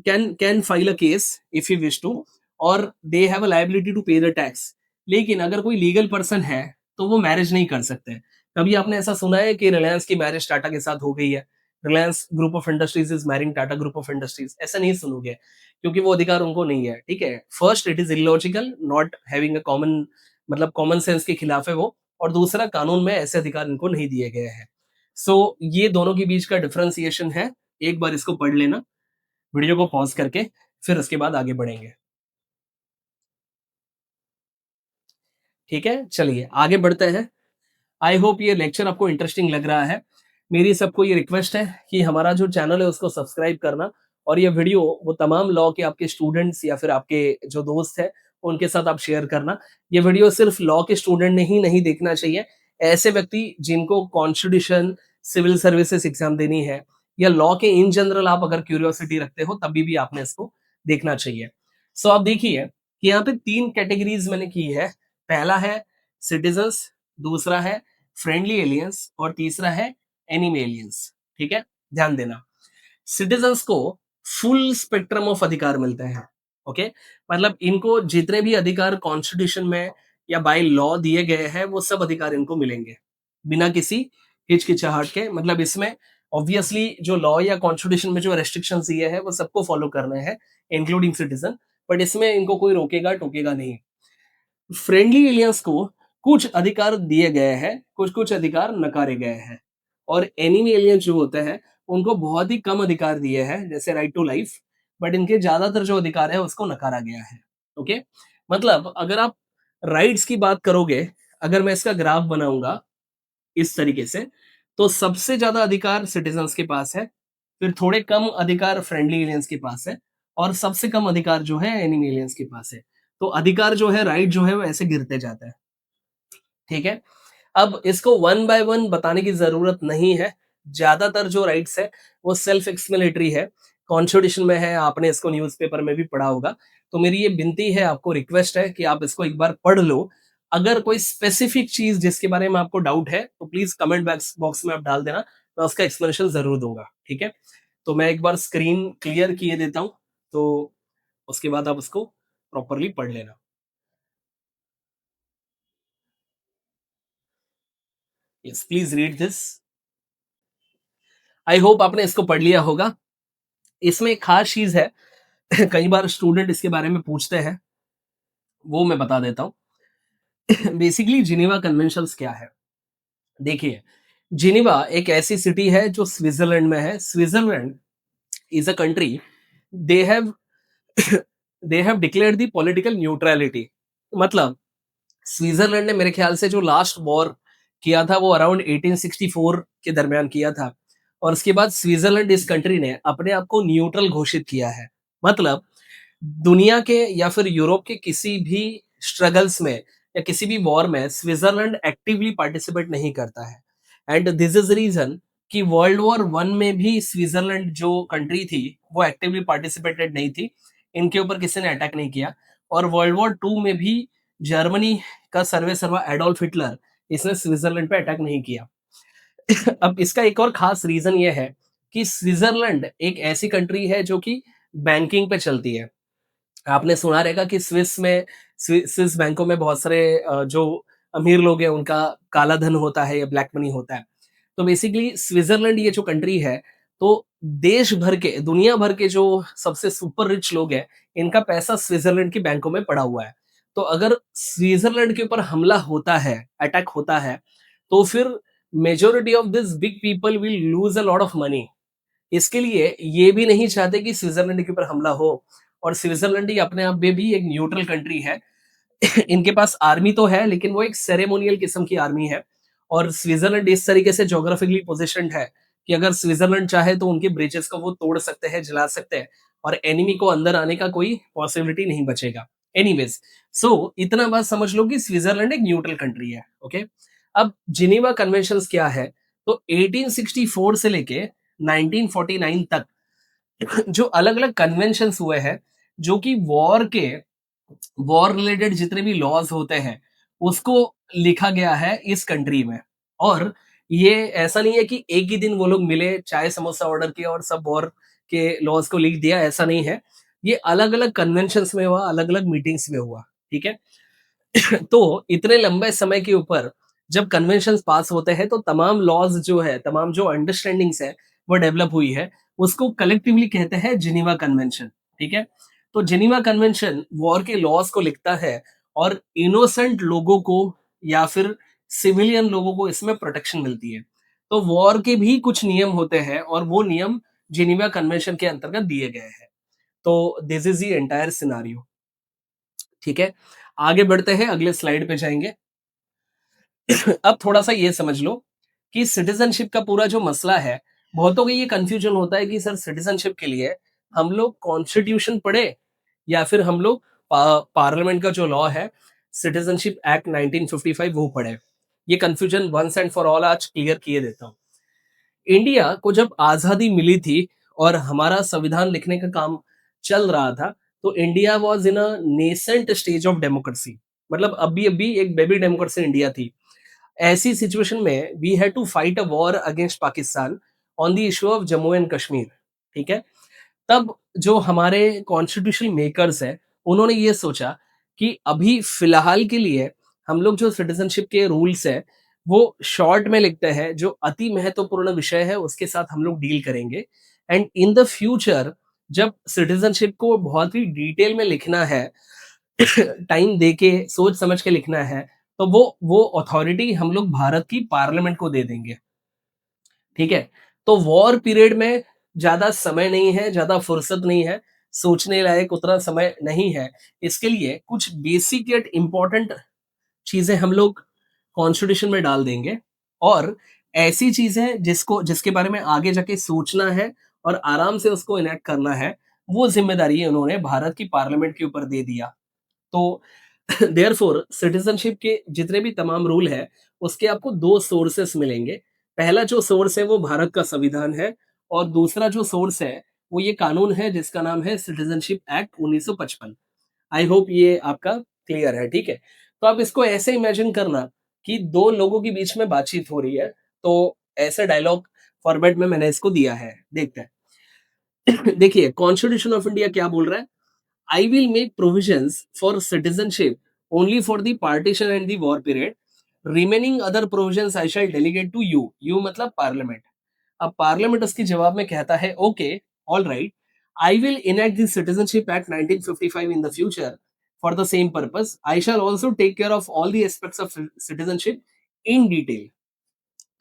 can file a case if you wish to, और they have a liability to pay the tax. लेकिन अगर कोई लीगल पर्सन है तो वो मैरिज नहीं कर सकते। कभी आपने ऐसा सुना है कि रिलायंस की मैरिज टाटा के साथ हो गई है, Reliance group of industries is marrying Tata group of industries? ऐसा नहीं सुनोगे, क्योंकि वो अधिकार उनको नहीं है। ठीक है, first it is illogical, not having a common, मतलब कॉमन सेंस के खिलाफ है वो, और दूसरा कानून में ऐसे अधिकार इनको नहीं दिए गए हैं। सो ये दोनों के बीच का डिफरेंशिएशन है। एक बार इसको पढ़ लेना वीडियो को पॉज करके, फिर उसके बाद आगे बढ़ेंगे। ठीक है, चलिए आगे बढ़ते हैं। आई होप ये लेक्चर आपको इंटरेस्टिंग लग रहा है। मेरी सबको ये रिक्वेस्ट है कि हमारा जो चैनल है उसको सब्सक्राइब करना, और ये वीडियो वो तमाम लॉ के आपके स्टूडेंट्स या फिर आपके जो दोस्त हैं उनके साथ आप शेयर करना। ये वीडियो सिर्फ लॉ के स्टूडेंट ने ही नहीं देखना चाहिए, ऐसे व्यक्ति जिनको कॉन्स्टिट्यूशन, सिविल सर्विसेज एग्जाम देनी है, या लॉ के इन जनरल आप अगर क्यूरियोसिटी रखते हो तभी भी आपने इसको देखना चाहिए। सो आप देखिए कि यहाँ पे 3 कैटेगरीज मैंने की है। पहला है सिटीजन्स, दूसरा है फ्रेंडली एलियंस, और तीसरा है एनिमी एलियंस। ठीक है, ध्यान देना। सिटीजन्स को फुल स्पेक्ट्रम ऑफ अधिकार मिलते हैं। ओके, मतलब इनको जितने भी अधिकार कॉन्स्टिट्यूशन में या बाय लॉ दिए गए हैं वो सब अधिकार इनको मिलेंगे बिना किसी हिचकिचाहट के। मतलब इसमें ऑब्वियसली जो लॉ या कॉन्स्टिट्यूशन में जो रेस्ट्रिक्शंस दिए हैं वो सबको फॉलो करने हैं, इंक्लूडिंग सिटीजन, बट इसमें इनको कोई रोकेगा टोकेगा नहीं। फ्रेंडली एलियंस को कुछ अधिकार दिए गए हैं, कुछ कुछ अधिकार नकारे गए हैं, और एनिमी एलियंस जो होते हैं उनको बहुत ही कम अधिकार दिए हैं, जैसे राइट टू लाइफ, बट इनके ज्यादातर जो अधिकार है उसको नकारा गया है। ओके, मतलब अगर आप राइट्स की बात करोगे, अगर मैं इसका ग्राफ बनाऊंगा इस तरीके से, तो सबसे ज्यादा अधिकार सिटीजन्स के पास है, फिर थोड़े कम अधिकार फ्रेंडली एलियंस के पास है, और सबसे कम अधिकार जो है एनिमी एलियंस के पास है। तो अधिकार जो है, राइट जो है, वो ऐसे गिरते जाता है। ठीक है, अब इसको वन बाय वन बताने की जरूरत नहीं है। ज्यादातर जो राइट्स है वो सेल्फ एक्सप्लेनेटरी है, कॉन्स्टिट्यूशन में है, आपने इसको न्यूज़पेपर में भी पढ़ा होगा। तो मेरी ये विनती है, आपको रिक्वेस्ट है कि आप इसको एक बार पढ़ लो। अगर कोई स्पेसिफिक चीज जिसके बारे में आपको डाउट है तो प्लीज कमेंट बॉक्स में आप डाल देना, मैं उसका एक्सप्लेनेशन जरूर दूंगा। ठीक है, तो मैं एक बार स्क्रीन क्लियर किए देता हूँ, तो उसके बाद आप उसको प्रॉपरली पढ़ लेना। Yes, please read this. I hope आपने इसको पढ़ लिया होगा। इसमें एक खास चीज है कई बार स्टूडेंट इसके बारे में पूछते हैं, वो मैं बता देता हूँ। बेसिकली जिनेवा कन्वेंशंस क्या है? देखिए, जिनेवा एक ऐसी सिटी है जो स्विट्जरलैंड में है। Switzerland is a country, they have they have declared the political neutrality. मतलब स्विट्जरलैंड ने मेरे ख्याल से जो लास्ट वॉर किया था वो अराउंड 1864 के दरमियान किया था, और उसके बाद स्विट्जरलैंड इस कंट्री ने अपने आप को न्यूट्रल घोषित किया है। मतलब दुनिया के या फिर यूरोप के किसी भी स्ट्रगल्स में या किसी भी वॉर में स्विट्जरलैंड एक्टिवली पार्टिसिपेट नहीं करता है। एंड दिस इज रीजन कि वर्ल्ड वॉर वन में भी स्विट्जरलैंड जो कंट्री थी वो एक्टिवली पार्टिसिपेटेड नहीं थी, इनके ऊपर किसी ने अटैक नहीं किया। और वर्ल्ड वॉर टू में भी जर्मनी का सर्वे सर्वा एडोल्फ हिटलर, इसने स्विट्जरलैंड पे अटैक नहीं किया। अब इसका एक और खास रीजन ये है कि स्विट्जरलैंड एक ऐसी कंट्री है जो कि बैंकिंग पे चलती है। आपने सुना रहेगा कि स्विस बैंकों में बहुत सारे जो अमीर लोग हैं उनका काला धन होता है या ब्लैक मनी होता है। तो बेसिकली स्विट्जरलैंड ये जो कंट्री है, तो देश भर के, दुनिया भर के जो सबसे सुपर रिच लोग हैं, इनका पैसा स्विट्जरलैंड की बैंकों में पड़ा हुआ है। तो अगर स्विट्जरलैंड के ऊपर हमला होता है, अटैक होता है, तो फिर majority of this big people will lose a lot of money. इसके लिए ये भी नहीं चाहते कि स्विट्जरलैंड के ऊपर हमला हो। और स्विट्जरलैंड ही अपने आप में भी एक न्यूट्रल कंट्री है। इनके पास आर्मी तो है लेकिन वो एक सेरेमोनियल किस्म की आर्मी है। और स्विट्जरलैंड इस तरीके से जोग्राफिकली पोजिशंड है कि अगर स्विट्जरलैंड चाहे तो उनके ब्रिजेस को वो तोड़ सकते हैं, जला सकते हैं, और एनिमी को अंदर आने का कोई पॉसिबिलिटी नहीं बचेगा। एनीवेज, सो इतना बात समझ लो कि स्विट्जरलैंड एक न्यूट्रल कंट्री है। ओके, अब जिनीवा कन्वेंशंस क्या है? तो 1864 से लेके 1949 तक जो अलग अलग कन्वेंशंस हुए हैं, जो कि वॉर रिलेटेड जितने भी लॉज होते हैं उसको लिखा गया है इस कंट्री में। और ये ऐसा नहीं है कि एक ही दिन वो लोग मिले, चाय समोसा ऑर्डर किया और सब वॉर के लॉज को लिख दिया, ऐसा नहीं है। ये अलग अलग कन्वेंशंस में हुआ, अलग अलग मीटिंग्स में हुआ। ठीक है। तो इतने लंबे समय के ऊपर जब कन्वेंशंस पास होते हैं तो तमाम लॉज जो है, तमाम जो अंडरस्टैंडिंग्स है वो डेवलप हुई है, उसको कलेक्टिवली कहते हैं जिनीवा कन्वेंशन। ठीक है। तो जिनीवा कन्वेंशन वॉर के लॉज को लिखता है और इनोसेंट लोगों को या फिर सिविलियन लोगों को इसमें प्रोटेक्शन मिलती है। तो वॉर के भी कुछ नियम होते हैं और वो नियम जिनीवा कन्वेंशन के अंतर्गत दिए गए हैं। तो this is the entire scenario. ठीक है, आगे बढ़ते हैं, अगले स्लाइड पे जाएंगे। अब थोड़ा-सा ये समझ लो कि सिटीज़नशिप का पूरा जो मसला है, बहुतों को ये कन्फ्यूजन होता है कि सर सिटीज़नशिप के लिए हम लोग कॉन्स्टिट्यूशन पढ़े या फिर हम लोग पार्लियामेंट का जो लॉ है, सिटीज़नशिप एक्ट 1955 वो पढ़े। ये confusion once and for all आज क्लियर किए देता हूँ। इंडिया को जब आज़ादी मिली थी और हमारा संविधान लिखने का काम चल रहा था, तो India was in a nascent stage of democracy. मतलब अभी-अभी एक बेबी डेमोक्रेसी इंडिया थी। ऐसी सिचुएशन में we had to fight a war against Pakistan on the issue of Jammu and Kashmir. ठीक है। तब जो हमारे कॉन्स्टिट्यूशन मेकर्स हैं, उन्होंने ये सोचा कि अभी फिलहाल के लिए हम लोग जो सिटीजनशिप के रूल्स है वो शॉर्ट में लिखते हैं, जो अति महत्वपूर्ण विषय है उसके साथ हम लोग डील करेंगे। एंड इन द फ्यूचर जब सिटीजनशिप को बहुत ही डिटेल में लिखना है, टाइम दे के सोच समझ के लिखना है, तो वो अथॉरिटी हम लोग भारत की पार्लियामेंट को दे देंगे। ठीक है। तो वॉर पीरियड में ज्यादा समय नहीं है, ज्यादा फुर्सत नहीं है, सोचने लायक उतना समय नहीं है। इसके लिए कुछ बेसिक यट इंपॉर्टेंट चीजें हम लोग कॉन्स्टिट्यूशन में डाल देंगे और ऐसी चीजें जिसके बारे में आगे जाके सोचना है और आराम से उसको इनेक्ट करना है, वो जिम्मेदारी उन्होंने भारत की पार्लियामेंट के ऊपर दे दिया। तो देयरफॉर सिटीजनशिप के जितने भी तमाम रूल है, उसके आपको दो सोर्सेस मिलेंगे। पहला जो सोर्स है वो भारत का संविधान है और दूसरा जो सोर्स है वो ये कानून है जिसका नाम है सिटीजनशिप एक्ट 1955। आई होप ये आपका क्लियर है। ठीक है। तो आप इसको ऐसे इमेजिन करना कि दो लोगों के बीच में बातचीत हो रही है। तो ऐसे डायलॉग फॉर्मेट में मैंने इसको दिया है, देखते हैं। देखिए कॉन्स्टिट्यूशन ऑफ इंडिया क्या बोल रहा है। I will make provisions for citizenship only for the partition and the war period. Remaining other provisions I shall delegate to you. You मतलब पार्लियामेंट। अब पार्लियामेंट उसके जवाब में कहता है okay, all right, I will enact the citizenship act 1955 in the future for the same purpose. I shall also take care of all the aspects of citizenship in detail.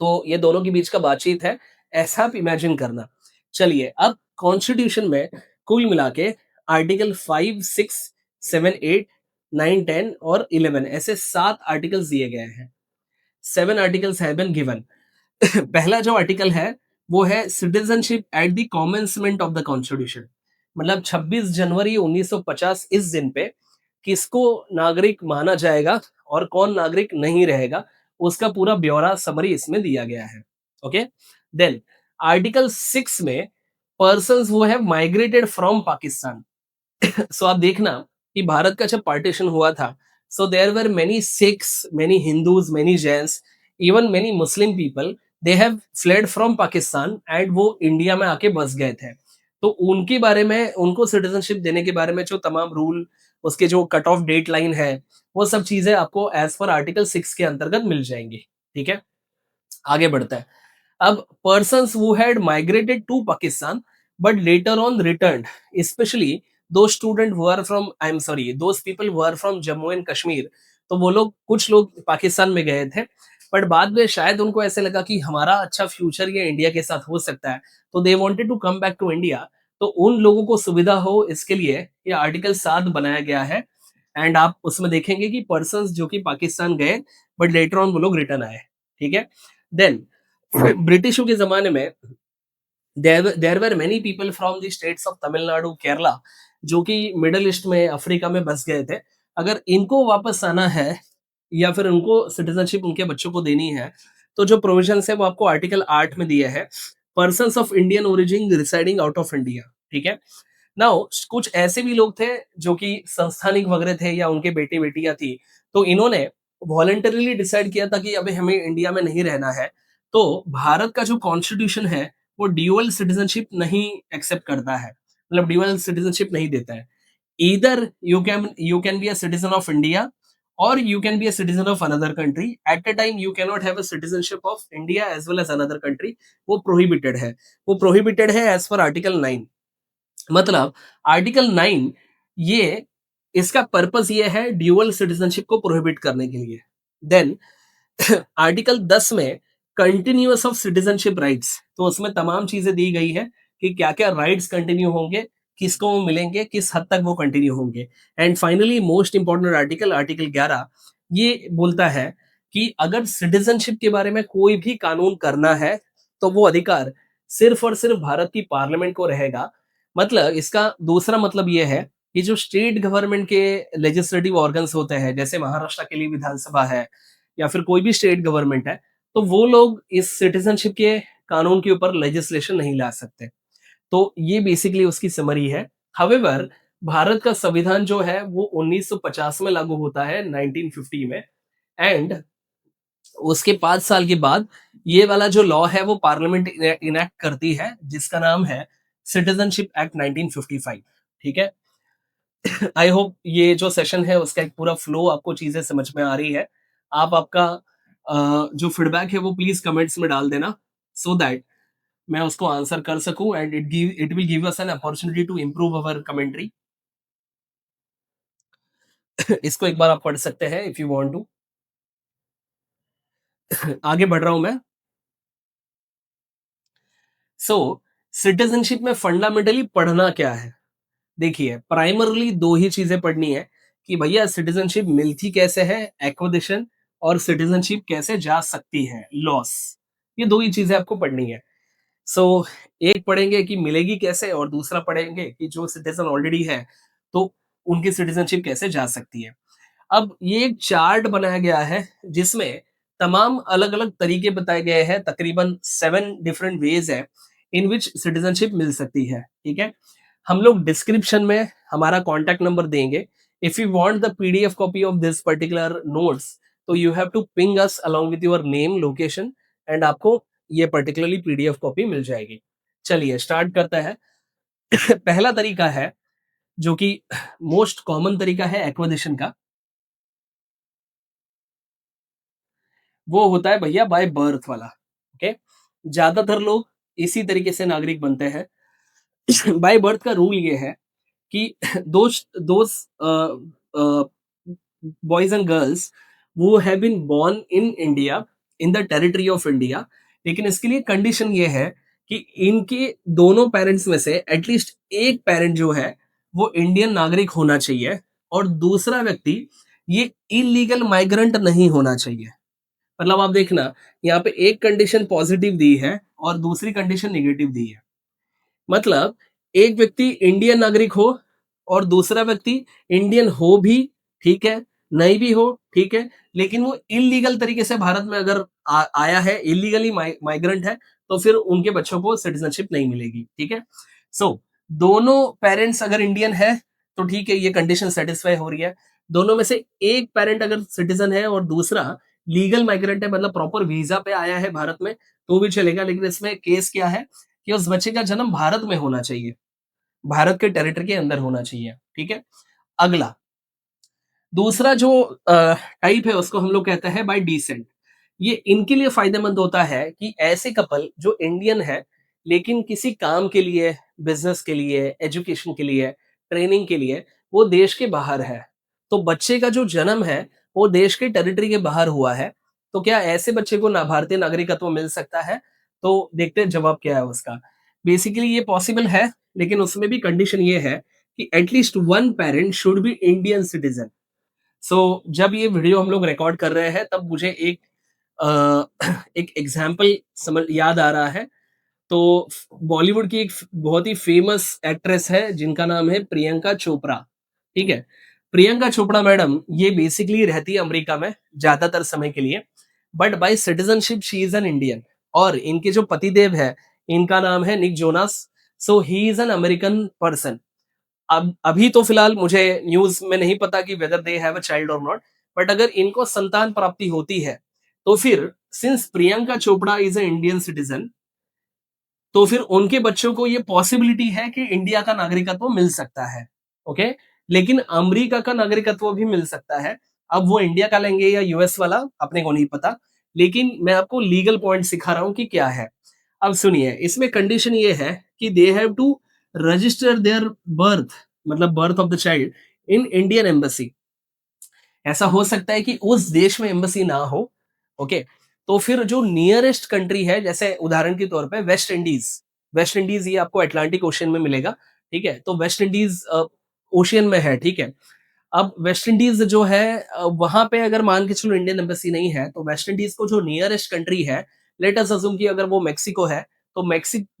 तो ये दोनों के बीच का बातचीत है, ऐसा आप इमेजिन करना। चलिए अब कॉन्स्टिट्यूशन में कुल मिला के आर्टिकल 5, 6, 7, 8, 9, 10 और 11 ऐसे 7 आर्टिकल्स दिए गए हैं। 7 आर्टिकल्स हैव बीन गिवन। पहला जो आर्टिकल है वो है citizenship at the कॉमेंसमेंट of the constitution. मतलब 26 जनवरी 1950 इस दिन पे किसको नागरिक माना जाएगा और कौन नागरिक नहीं रहेगा, उसका पूरा ब्यौरा समरी इसमें दिया गया है। ओके। देन आर्टिकल 6 में पर्संस वो है माइग्रेटेड फ्रॉम पाकिस्तान। सो आप देखना कि भारत का जब पार्टीशन हुआ था, so there were many Sikhs, many Hindus, many Jains, even many Muslim people, they have fled from Pakistan and वो इंडिया में आके बस गए थे। तो उनके बारे में, उनको सिटीजनशिप देने के बारे में जो तमाम रूल, उसके जो कट ऑफ डेट लाइन है, वो सब चीजें आपको एज पर आर्टिकल 6 के अंतर्गत मिल जाएंगी। ठीक है। आगे बढ़ता है। अब persons who had migrated to Pakistan but later on returned, especially those student who are from, I'm sorry, those people who are from Jammu and Kashmir, तो वो लोग, कुछ लोग पाकिस्तान में गए थे बट बाद में शायद उनको ऐसे लगा कि हमारा अच्छा फ्यूचर ये इंडिया के साथ हो सकता है, तो they wanted to come back to India. तो उन लोगों को सुविधा हो इसके लिए ये आर्टिकल 7 बनाया गया है। एंड आप उसमें देखेंगे कि पर्सन्स जो कि पाकिस्तान गए बट लेटर ऑन वो लोग रिटर्न आए। ठीक है। देन ब्रिटिशों के ज़माने में there were many people from the states of Tamil Nadu, Kerala, जो कि मिडल ईस्ट में, अफ्रीका में बस गए थे। अगर इनको वापस आना है या फिर उनको सिटीजनशिप उनके बच्चों को देनी है, तो जो प्रोविजंस है वो आपको आर्टिकल 8 में दिया है, persons of Indian origin residing out of India, ठीक है? नाउ कुछ ऐसे भी लोग थे जो कि संस्थानिक वगैरह थे या उनके बेटे बेटियां थी, तो इन्होंने वॉलंटरीली डिसाइड किया था कि अभी हमें इंडिया में नहीं रहना है। तो भारत का जो कॉन्स्टिट्यूशन है वो ड्यूअल सिटीजनशिप नहीं एक्सेप्ट करता है, मतलब ड्यूअल सिटीजनशिप नहीं देता है। Either you can be a citizen of India or you can be a citizen of another country at a time. You can not have a citizenship of India as well as another country. वो prohibited है। वो prohibited है as per article 9। मतलब article 9 ये इसका purpose ये है dual citizenship को प्रोहिबिट करने के लिए। देन आर्टिकल 10 में कंटिन्यूअस ऑफ सिटीजनशिप राइट्स, तो उसमें तमाम चीजें दी गई है कि क्या क्या राइट्स कंटिन्यू होंगे, किसको वो मिलेंगे, किस हद तक वो कंटिन्यू होंगे। And finally most important article, article 11, ये बोलता है कि अगर सिटीजनशिप के बारे में कोई भी कानून करना है तो वो अधिकार सिर्फ और सिर्फ भारत की पार्लियामेंट को रहेगा। मतलब इसका दूसरा मतलब ये है कि जो स्टेट गवर्नमेंट के लेजिस्लेटिव ऑर्गन्स होते हैं, जैसे महाराष्ट्र के लिए विधानसभा है या फिर कोई भी स्टेट गवर्नमेंट है, तो वो लोग इस सिटीजनशिप के कानून के ऊपर लेजिस्लेशन नहीं ला सकते। तो ये बेसिकली उसकी समरी है। हाउएवर भारत का संविधान जो है वो 1950 में लागू होता है, 1950 में। एंड उसके 5 साल के बाद ये वाला जो लॉ है वो पार्लियामेंट इनेक्ट करती है, जिसका नाम है सिटीजनशिप एक्ट 1955। ठीक है। आई होप ये जो सेशन है उसका एक पूरा फ्लो आपको चीजें समझ में आ रही है। आप आपका जो फीडबैक है वो प्लीज कमेंट्स में डाल देना, सो दैट मैं उसको आंसर कर सकूं and it will give us an opportunity to improve our commentary. इसको एक बार आप पढ़ सकते हैं इफ यू वांट टू। आगे बढ़ रहा हूं मैं। सो सिटीजनशिप में फंडामेंटली पढ़ना क्या है? देखिए, प्राइमरली दो ही चीजें पढ़नी है कि भैया सिटीजनशिप मिलती कैसे है, एक्विजिशन, और सिटीजनशिप कैसे जा सकती है, लॉस। ये दो ही चीजें आपको पढ़नी है। सो एक पढ़ेंगे कि मिलेगी कैसे, और दूसरा पढ़ेंगे कि जो सिटीजन ऑलरेडी है तो उनकी सिटीजनशिप कैसे जा सकती है। अब ये एक चार्ट बनाया गया है जिसमें तमाम अलग अलग तरीके बताए गए हैं, तकरीबन 7 डिफरेंट वेज है इन विच सिटीजनशिप मिल सकती है। ठीक है। हम लोग डिस्क्रिप्शन में हमारा कॉन्टैक्ट नंबर देंगे। If you want the PDF copy of this particular notes, तो you have to ping us along with your name, location, and आपको ये पर्टिकुलरली पीडीएफ कॉपी मिल जाएगी। चलिए स्टार्ट करता है। पहला तरीका है जो कि मोस्ट कॉमन तरीका है एक्विजिशन का, वो होता है भैया बाय बर्थ वाला। ओके। ज्यादातर लोग इसी तरीके से नागरिक बनते हैं। बाय बर्थ का रूल ये है कि दोज बॉयज एंड गर्ल्स वो have been born in India, in the territory of India. लेकिन इसके लिए कंडीशन ये है कि इनके दोनों पेरेंट्स में से एटलीस्ट एक पेरेंट जो है वो इंडियन नागरिक होना चाहिए, और दूसरा व्यक्ति ये इलीगल माइग्रेंट नहीं होना चाहिए। मतलब आप देखना, यहाँ पे एक कंडीशन पॉजिटिव दी है और दूसरी कंडीशन नेगेटिव दी है। मतलब एक व्यक्ति इंडियन नागरिक हो और दूसरा व्यक्ति इंडियन हो भी, ठीक है, नहीं भी हो, ठीक है, लेकिन वो इलीगल तरीके से भारत में अगर आया है, इलीगली माइग्रेंट है, तो फिर उनके बच्चों को सिटीजनशिप नहीं मिलेगी। ठीक है। सो दोनों पेरेंट्स अगर इंडियन है तो ठीक है, ये कंडीशन सेटिस्फाई हो रही है। दोनों में से एक पेरेंट अगर सिटीजन है और दूसरा लीगल माइग्रेंट है, मतलब प्रॉपर वीजा पे आया है भारत में, तो भी चलेगा। लेकिन इसमें केस क्या है कि उस बच्चे का जन्म भारत में होना चाहिए, भारत के टेरिटरी के अंदर होना चाहिए। ठीक है। अगला दूसरा जो टाइप है उसको हम लोग कहते हैं बाय डिसेंट। ये इनके लिए फायदेमंद होता है कि ऐसे कपल जो इंडियन है लेकिन किसी काम के लिए, बिजनेस के लिए, एजुकेशन के लिए, ट्रेनिंग के लिए वो देश के बाहर है, तो बच्चे का जो जन्म है वो देश के टेरिटरी के बाहर हुआ है, तो क्या ऐसे बच्चे को ना भारतीय नागरिकत्व मिल सकता है? तो देखते हैं जवाब क्या है उसका। बेसिकली ये पॉसिबल है, लेकिन उसमें भी कंडीशन ये है कि at least one parent should be Indian citizen. So जब ये वीडियो हम लोग रिकॉर्ड कर रहे हैं तब मुझे एक एक एग्जाम्पल समझ याद आ रहा है। तो बॉलीवुड की एक बहुत ही फेमस एक्ट्रेस है जिनका नाम है प्रियंका चोपड़ा। ठीक है। प्रियंका चोपड़ा मैडम ये बेसिकली रहती है अमेरिका में ज्यादातर समय के लिए, but by citizenship she is an Indian. और इनके जो पतिदेव है, इनका नाम है Nick Jonas. So he is an American person. अब अभी तो फिलहाल मुझे न्यूज में नहीं पता कि whether they have a child और नॉट, बट अगर इनको संतान प्राप्ति होती है तो फिर since Priyanka Chopra is a Indian citizen, तो फिर उनके बच्चों को ये पॉसिबिलिटी है कि इंडिया का नागरिकत्व मिल सकता है। ओके। लेकिन अमेरिका का नागरिकत्व भी मिल सकता है। अब वो इंडिया का लेंगे या यूएस वाला अपने को नहीं पता, लेकिन मैं आपको लीगल पॉइंट सिखा रहा हूं कि क्या है। अब सुनिए, इसमें कंडीशन ये है कि they have to register their birth, मतलब birth of the child, in Indian embassy. ऐसा हो सकता है कि उस देश में एम्बेसी ना हो। ओके। तो फिर जो नियरेस्ट कंट्री है, जैसे उदाहरण के तौर पे वेस्ट इंडीज। वेस्ट इंडीज ये आपको अटलांटिक ओशियन में मिलेगा। ठीक है, तो वेस्ट इंडीज ओशियन में है। ठीक है। अब वेस्ट इंडीज जो है, वहां पे अगर मान के चलो इंडियन एम्बेसी नहीं है, तो वेस्ट इंडीज को जो नियरेस्ट कंट्री है, लेट अस अज्यूम कि अगर वो मेक्सिको है, तो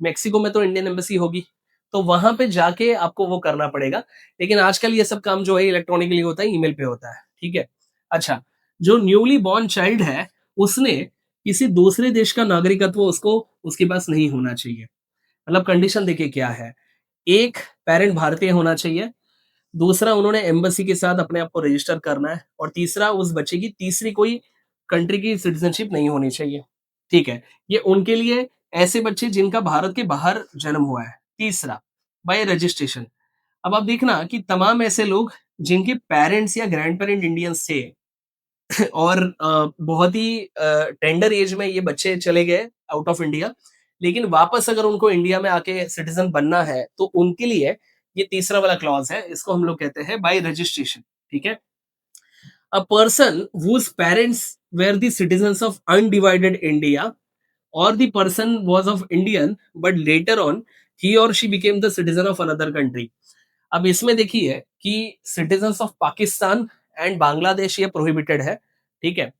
मेक्सिको में तो इंडियन एम्बेसी होगी। तो वहां पे जाके आपको वो करना पड़ेगा। लेकिन आजकल ये सब काम जो है इलेक्ट्रॉनिकली होता है, ईमेल पे होता है। ठीक है। अच्छा, जो न्यूली बॉर्न चाइल्ड है, उसने किसी दूसरे देश का नागरिकत्व उसको उसके पास नहीं होना चाहिए। मतलब कंडीशन देखिए क्या है। एक, पेरेंट भारतीय होना चाहिए। दूसरा, उन्होंने एम्बेसी के साथ अपने आप को रजिस्टर करना है। और तीसरा, उस बच्चे की तीसरी कोई कंट्री की सिटीजनशिप नहीं होनी चाहिए। ठीक है। ये उनके लिए ऐसे बच्चे जिनका भारत के बाहर जन्म हुआ है। तीसरा, बाय रजिस्ट्रेशन। अब आप देखना कि तमाम ऐसे लोग जिनके पेरेंट्स या ग्रैंड पेरेंट इंडियंस थे और बहुत ही टेंडर एज में ये बच्चे चले गए आउट ऑफ इंडिया, लेकिन वापस अगर उनको इंडिया में आके सिटीजन बनना है, तो उनके लिए ये तीसरा वाला क्लॉज है, इसको हम लोग कहते हैं बाय रजिस्ट्रेशन। ठीक है। A person whose parents were the citizens of undivided India, or the person was of Indian but later on he or she became the citizen of another country। अब इसमें देखिए कि citizens of Pakistan and Bangladesh ये prohibited है। ठीक है।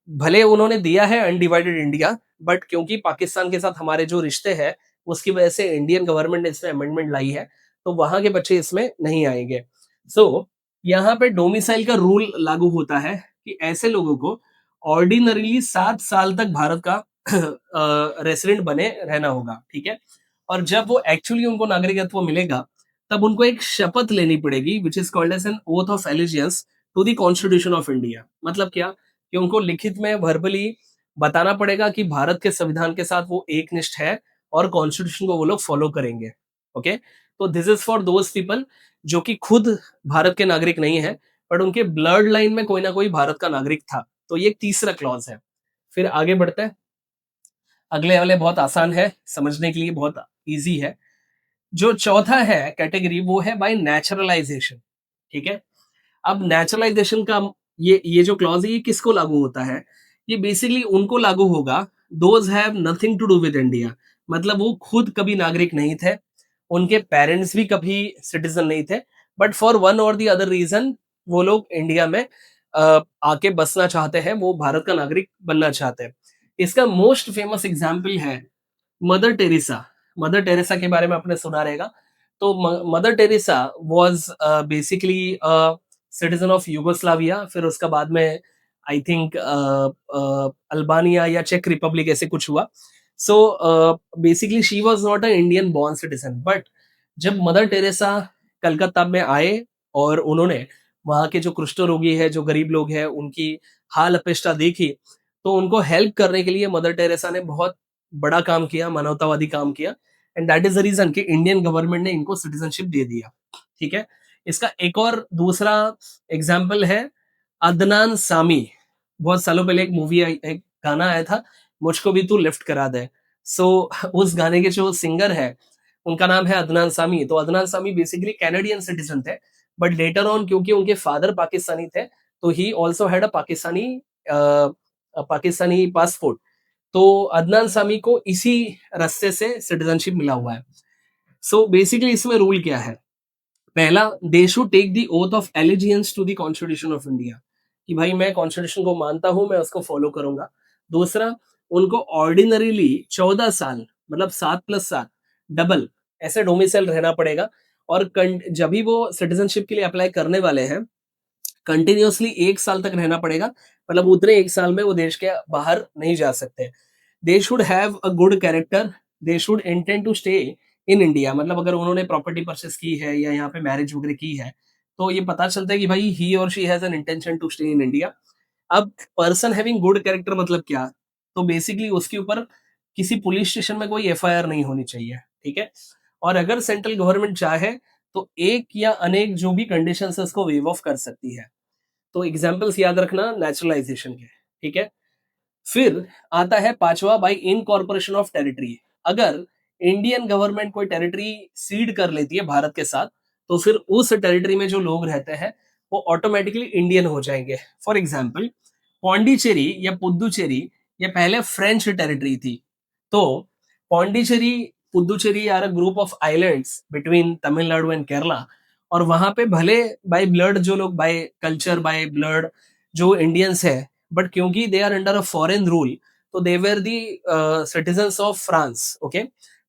भले उन्होंने दिया है अनडिवाइडेड इंडिया, बट क्योंकि पाकिस्तान के साथ हमारे जो रिश्ते हैं, उसकी वजह से इंडियन गवर्नमेंट ने इसमें अमेंडमेंट लाई है, तो वहां के बच्चे इसमें नहीं आएंगे। सो यहाँ पे डोमिसाइल का रूल लागू होता है कि ऐसे लोगों को ऑर्डिनरीली 7 साल तक भारत का रेसिडेंट बने रहना होगा। ठीक है। और जब वो एक्चुअली उनको नागरिकत्व मिलेगा, तब उनको एक शपथ लेनी पड़ेगी, which is called as an oath of allegiance to the constitution of India. मतलब क्या, कि उनको लिखित में वर्बली बताना पड़ेगा कि भारत के संविधान के साथ वो एकनिष्ठ है और कॉन्स्टिट्यूशन को वो लोग फॉलो करेंगे। ओके। तो this is for those people जो कि खुद भारत के नागरिक नहीं है, बट उनके ब्लड लाइन में कोई ना कोई भारत का नागरिक था। तो ये एक तीसरा क्लॉज है। फिर आगे बढ़ते हैं। अगले वाले बहुत आसान है समझने के लिए, बहुत इजी है। जो चौथा है कैटेगरी, वो है बाय नेचुरलाइजेशन। ठीक है। अब नेचुरलाइजेशन का ये जो क्लॉज है, ये किसको लागू होता है? ये बेसिकली उनको लागू होगा those have nothing to do with India. मतलब वो खुद कभी नागरिक नहीं थे, उनके पेरेंट्स भी कभी सिटीजन नहीं थे, बट फॉर वन और दी अदर रीजन वो लोग इंडिया में आके बसना चाहते हैं, वो भारत का नागरिक बनना चाहते हैं। इसका मोस्ट फेमस एग्जाम्पल है मदर टेरेसा। मदर टेरेसा के बारे में आपने सुना रहेगा। तो mother Teresa was basically citizen of Yugoslavia, फिर उसका बाद में आई थिंक अल्बानिया या चेक रिपब्लिक ऐसे कुछ हुआ। सो basically she was not a Indian born citizen, but जब मदर टेरेसा कलकत्ता में आए और उन्होंने वहाँ के जो कुष्ठ रोगी है, जो गरीब लोग हैं, उनकी हाल अपेष्टा देखी, तो उनको हेल्प करने के लिए मदर टेरेसा ने बहुत बड़ा काम किया, मानवतावादी काम किया। And that is the reason कि इंडियन गवर्नमेंट ने इनको सिटीजनशिप दे दिया। ठीक है। इसका एक और दूसरा एग्जाम्पल है अदनान सामी। बहुत सालों पहले एक मूवी एक गाना आया था, मुझको भी तू लिफ्ट करा दे। सो उस गाने के जो सिंगर है, उनका नाम है अदनान सामी। तो Adnan Sami basically Canadian citizen थे, बट लेटर ऑन क्योंकि उनके फादर पाकिस्तानी थे, तो he also had a Pakistani passport. तो अदनान सामी को इसी रास्ते से सिटीजनशिप मिला हुआ है। सो बेसिकली इसमें रूल क्या है? पहला, they should take the oath of allegiance to the constitution of India, कि भाई मैं कॉन्स्टिट्यूशन को मानता हूं, मैं उसको फॉलो करूंगा। दूसरा, उनको ऑर्डिनरीली 14 साल, मतलब 7+7 डबल ऐसे डोमिसाइल रहना पड़ेगा। और जब भी वो सिटीजनशिप के लिए अप्लाई करने वाले हैं, कंटिन्यूअसली 1 साल तक रहना पड़ेगा, मतलब उतने 1 साल में वो देश के बाहर नहीं जा सकते। They should have a good character, they should intend to stay in India, मतलब अगर उन्होंने प्रॉपर्टी परचेज़ की है या यहाँ पे मैरिज वगैरह की है, तो ये पता चलता है कि भाई ही और she has an intention to stay in India. अब पर्सन हैविंग गुड कैरेक्टर मतलब क्या? तो बेसिकली उसके ऊपर किसी पुलिस स्टेशन में कोई एफआईआर नहीं होनी चाहिए, ठीक है? और अगर सेंट्रल गवर्नमेंट चाहे, तो एक या अनेक जो भी कंडीशंस है उसको वेव ऑफ कर सकती है। तो एग्जांपल्स याद रखना नेचुरलाइजेशन के, ठीक है? फिर आता है पांचवा, बाय इनकॉर्पोरेशन ऑफ टेरिटरी। अगर इंडियन गवर्नमेंट कोई टेरिटरी सीड कर लेती है भारत के साथ, तो फिर उस टेरिटरी में जो लोग रहते हैं वो ऑटोमेटिकली इंडियन हो जाएंगे। फॉर एग्जाम्पल, पौंडीचेरी या पुदुचेरी ये पहले फ्रेंच टेरिटरी थी। तो Pondicherry, Puducherry are a group of islands between Tamil Nadu and Kerala, और वहां पे भले बाय ब्लड जो लोग, बाय कल्चर, बाय ब्लड जो इंडियंस है, बट क्योंकि they are under a foreign rule, तो they were the citizens of France, okay.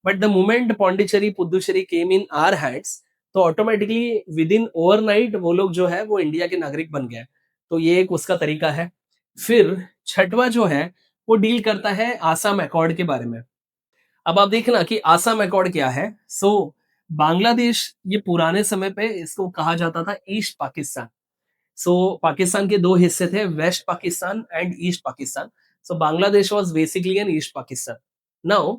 But the moment Pondicherry Puducherry came in our hands, तो ऑटोमेटिकली विद इन ओवरनाइट वो लोग जो है वो इंडिया के नागरिक बन गए। तो ये एक उसका तरीका है। फिर छठवा जो है वो डील करता है आसाम अकॉर्ड के बारे में। अब आप देखना कि आसाम अकॉर्ड क्या है। सो बांग्लादेश, ये पुराने समय पे इसको कहा जाता था ईस्ट पाकिस्तान। सो पाकिस्तान के दो हिस्से थे, west Pakistan and east Pakistan. So Bangladesh was basically an east Pakistan. Now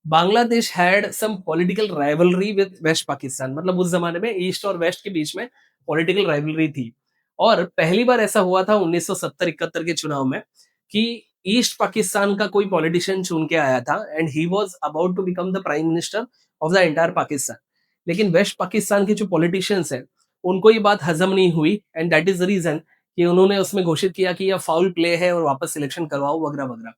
Bangladesh had some political rivalry with west Pakistan, मतलब उस जमाने में ईस्ट और वेस्ट के बीच में पॉलिटिकल राइवलरी थी। और पहली बार ऐसा हुआ था 1970-71 के चुनाव में कि ईस्ट पाकिस्तान का कोई पॉलिटिशियन चुन के आया था and he was about to become the prime minister of the entire Pakistan. लेकिन वेस्ट पाकिस्तान के जो पॉलिटिशियंस हैं उनको ये बात हजम नहीं हुई, and that is the reason कि उन्होंने उसमें घोषित किया कि यह फाउल प्ले है और वापस सिलेक्शन करवाओ वगैरह वगैरह।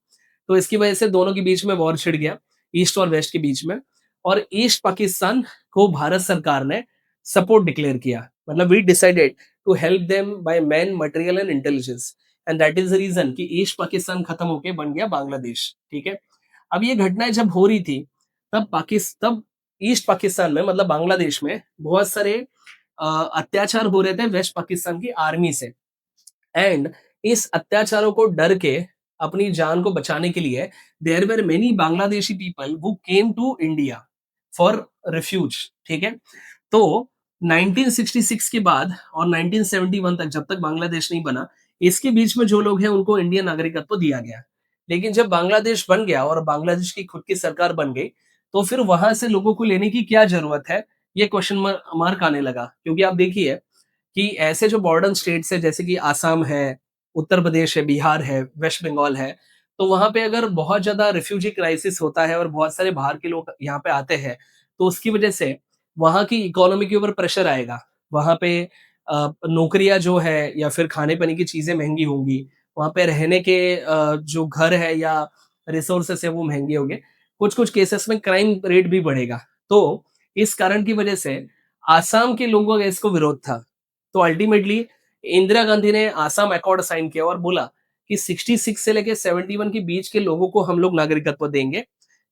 तो इसकी वजह से दोनों के बीच में वॉर छिड़ गया, ईस्ट और वेस्ट के बीच में। और ईस्ट पाकिस्तान को भारत सरकार ने सपोर्ट डिक्लेयर किया, मतलब we decided to help them by man, material and intelligence, and that is the reason कि ईस्ट पाकिस्तान खत्म होके बन गया बांग्लादेश, ठीक है। अब ये घटनाएं जब हो रही थी, तब ईस्ट पाकिस्तान में, मतलब बांग्लादेश में बहुत सारे अत्याचार हो रहे थे वेस्ट पाकिस्तान की आर्मी से। एंड इस अत्याचारों को डर के, अपनी जान को बचाने के लिए, there were many Bangladeshi people who came to India for refuge, ठीक है। तो 1966 के बाद और 1971 तक, जब तक बांग्लादेश नहीं बना, इसके बीच में जो लोग हैं उनको इंडियन नागरिकत्व दिया गया। लेकिन जब बांग्लादेश बन गया और बांग्लादेश की खुद की सरकार बन गई, तो फिर वहां से लोगों को लेने की क्या जरूरत है, ये क्वेश्चन मार्क आने लगा। क्योंकि आप देखिए कि ऐसे जो बॉर्डर स्टेट्स है, जैसे कि आसाम है, उत्तर प्रदेश है, बिहार है, वेस्ट बंगाल है, तो वहां पे अगर बहुत ज्यादा रिफ्यूजी क्राइसिस होता है और बहुत सारे बाहर के लोग यहाँ पे आते हैं, तो उसकी वजह से वहां की इकोनॉमी के ऊपर प्रेशर आएगा। वहां पे नौकरियां जो है या फिर खाने पीने की चीजें महंगी होंगी, वहां पे रहने के जो घर है या रिसोर्सेस है वो महंगे होंगे। कुछ कुछ केसेस में क्राइम रेट भी बढ़ेगा। तो इस कारण की वजह से आसाम के लोगों का इसको विरोध था। तो अल्टीमेटली इंदिरा गांधी ने आसाम अकॉर्ड साइन किया और बोला कि 66 से लेके 71 के बीच के लोगों को हम लोग नागरिकत्व देंगे,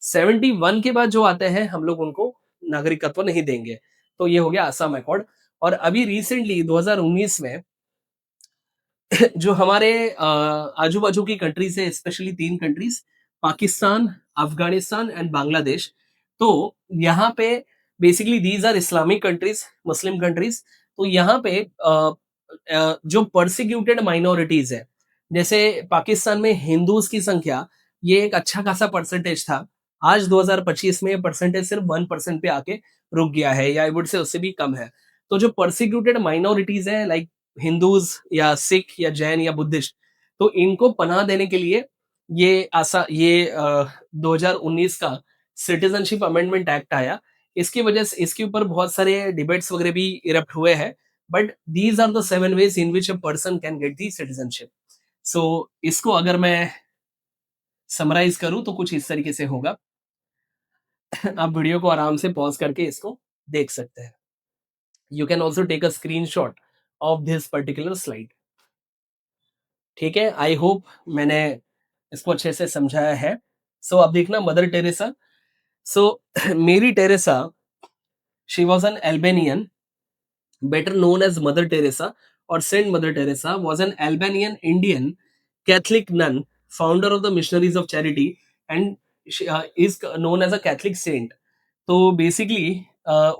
71 के बाद जो आते हैं हम लोग उनको नागरिकत्व नहीं देंगे। तो ये हो गया आसाम अकॉर्ड। और अभी रिसेंटली 2019 में जो हमारे आजू बाजू की कंट्रीज है, स्पेशली तीन कंट्रीज, पाकिस्तान, अफगानिस्तान एंड बांग्लादेश। तो यहाँ पे basically these are Islamic countries, Muslim countries. तो यहाँ पे जो परसिक्यूटेड माइनॉरिटीज है, जैसे पाकिस्तान में हिंदूज की संख्या, ये एक अच्छा खासा परसेंटेज था। आज 2025 में ये परसेंटेज सिर्फ 1% पे आके रुक गया है, या आई वुड से उससे भी कम है। तो जो परसिक्यूटेड माइनॉरिटीज है, लाइक हिंदूज या सिख या जैन या बुद्धिस्ट, तो इनको पनाह देने के लिए ये 2019 का सिटीजनशिप अमेंडमेंट एक्ट आया। इसकी वजह से इसके ऊपर बहुत सारे डिबेट्स वगैरह भी इरप्ट हुए हैं। But these are the 7 ways in which a person can get the citizenship. So इसको अगर मैं समराइज करूं तो कुछ इस तरीके से होगा। आप वीडियो को आराम से पॉज करके इसको देख सकते हैं। You can also take a screenshot of this particular slide. ठीक है, आई होप मैंने इसको अच्छे से समझाया है। सो अब देखना mother Teresa. So Mary Teresa, she was an Albanian, better known as Mother Teresa, or Saint Mother Teresa was an Albanian Indian Catholic nun, founder of the Missionaries of Charity, and she is known as a Catholic saint. तो basically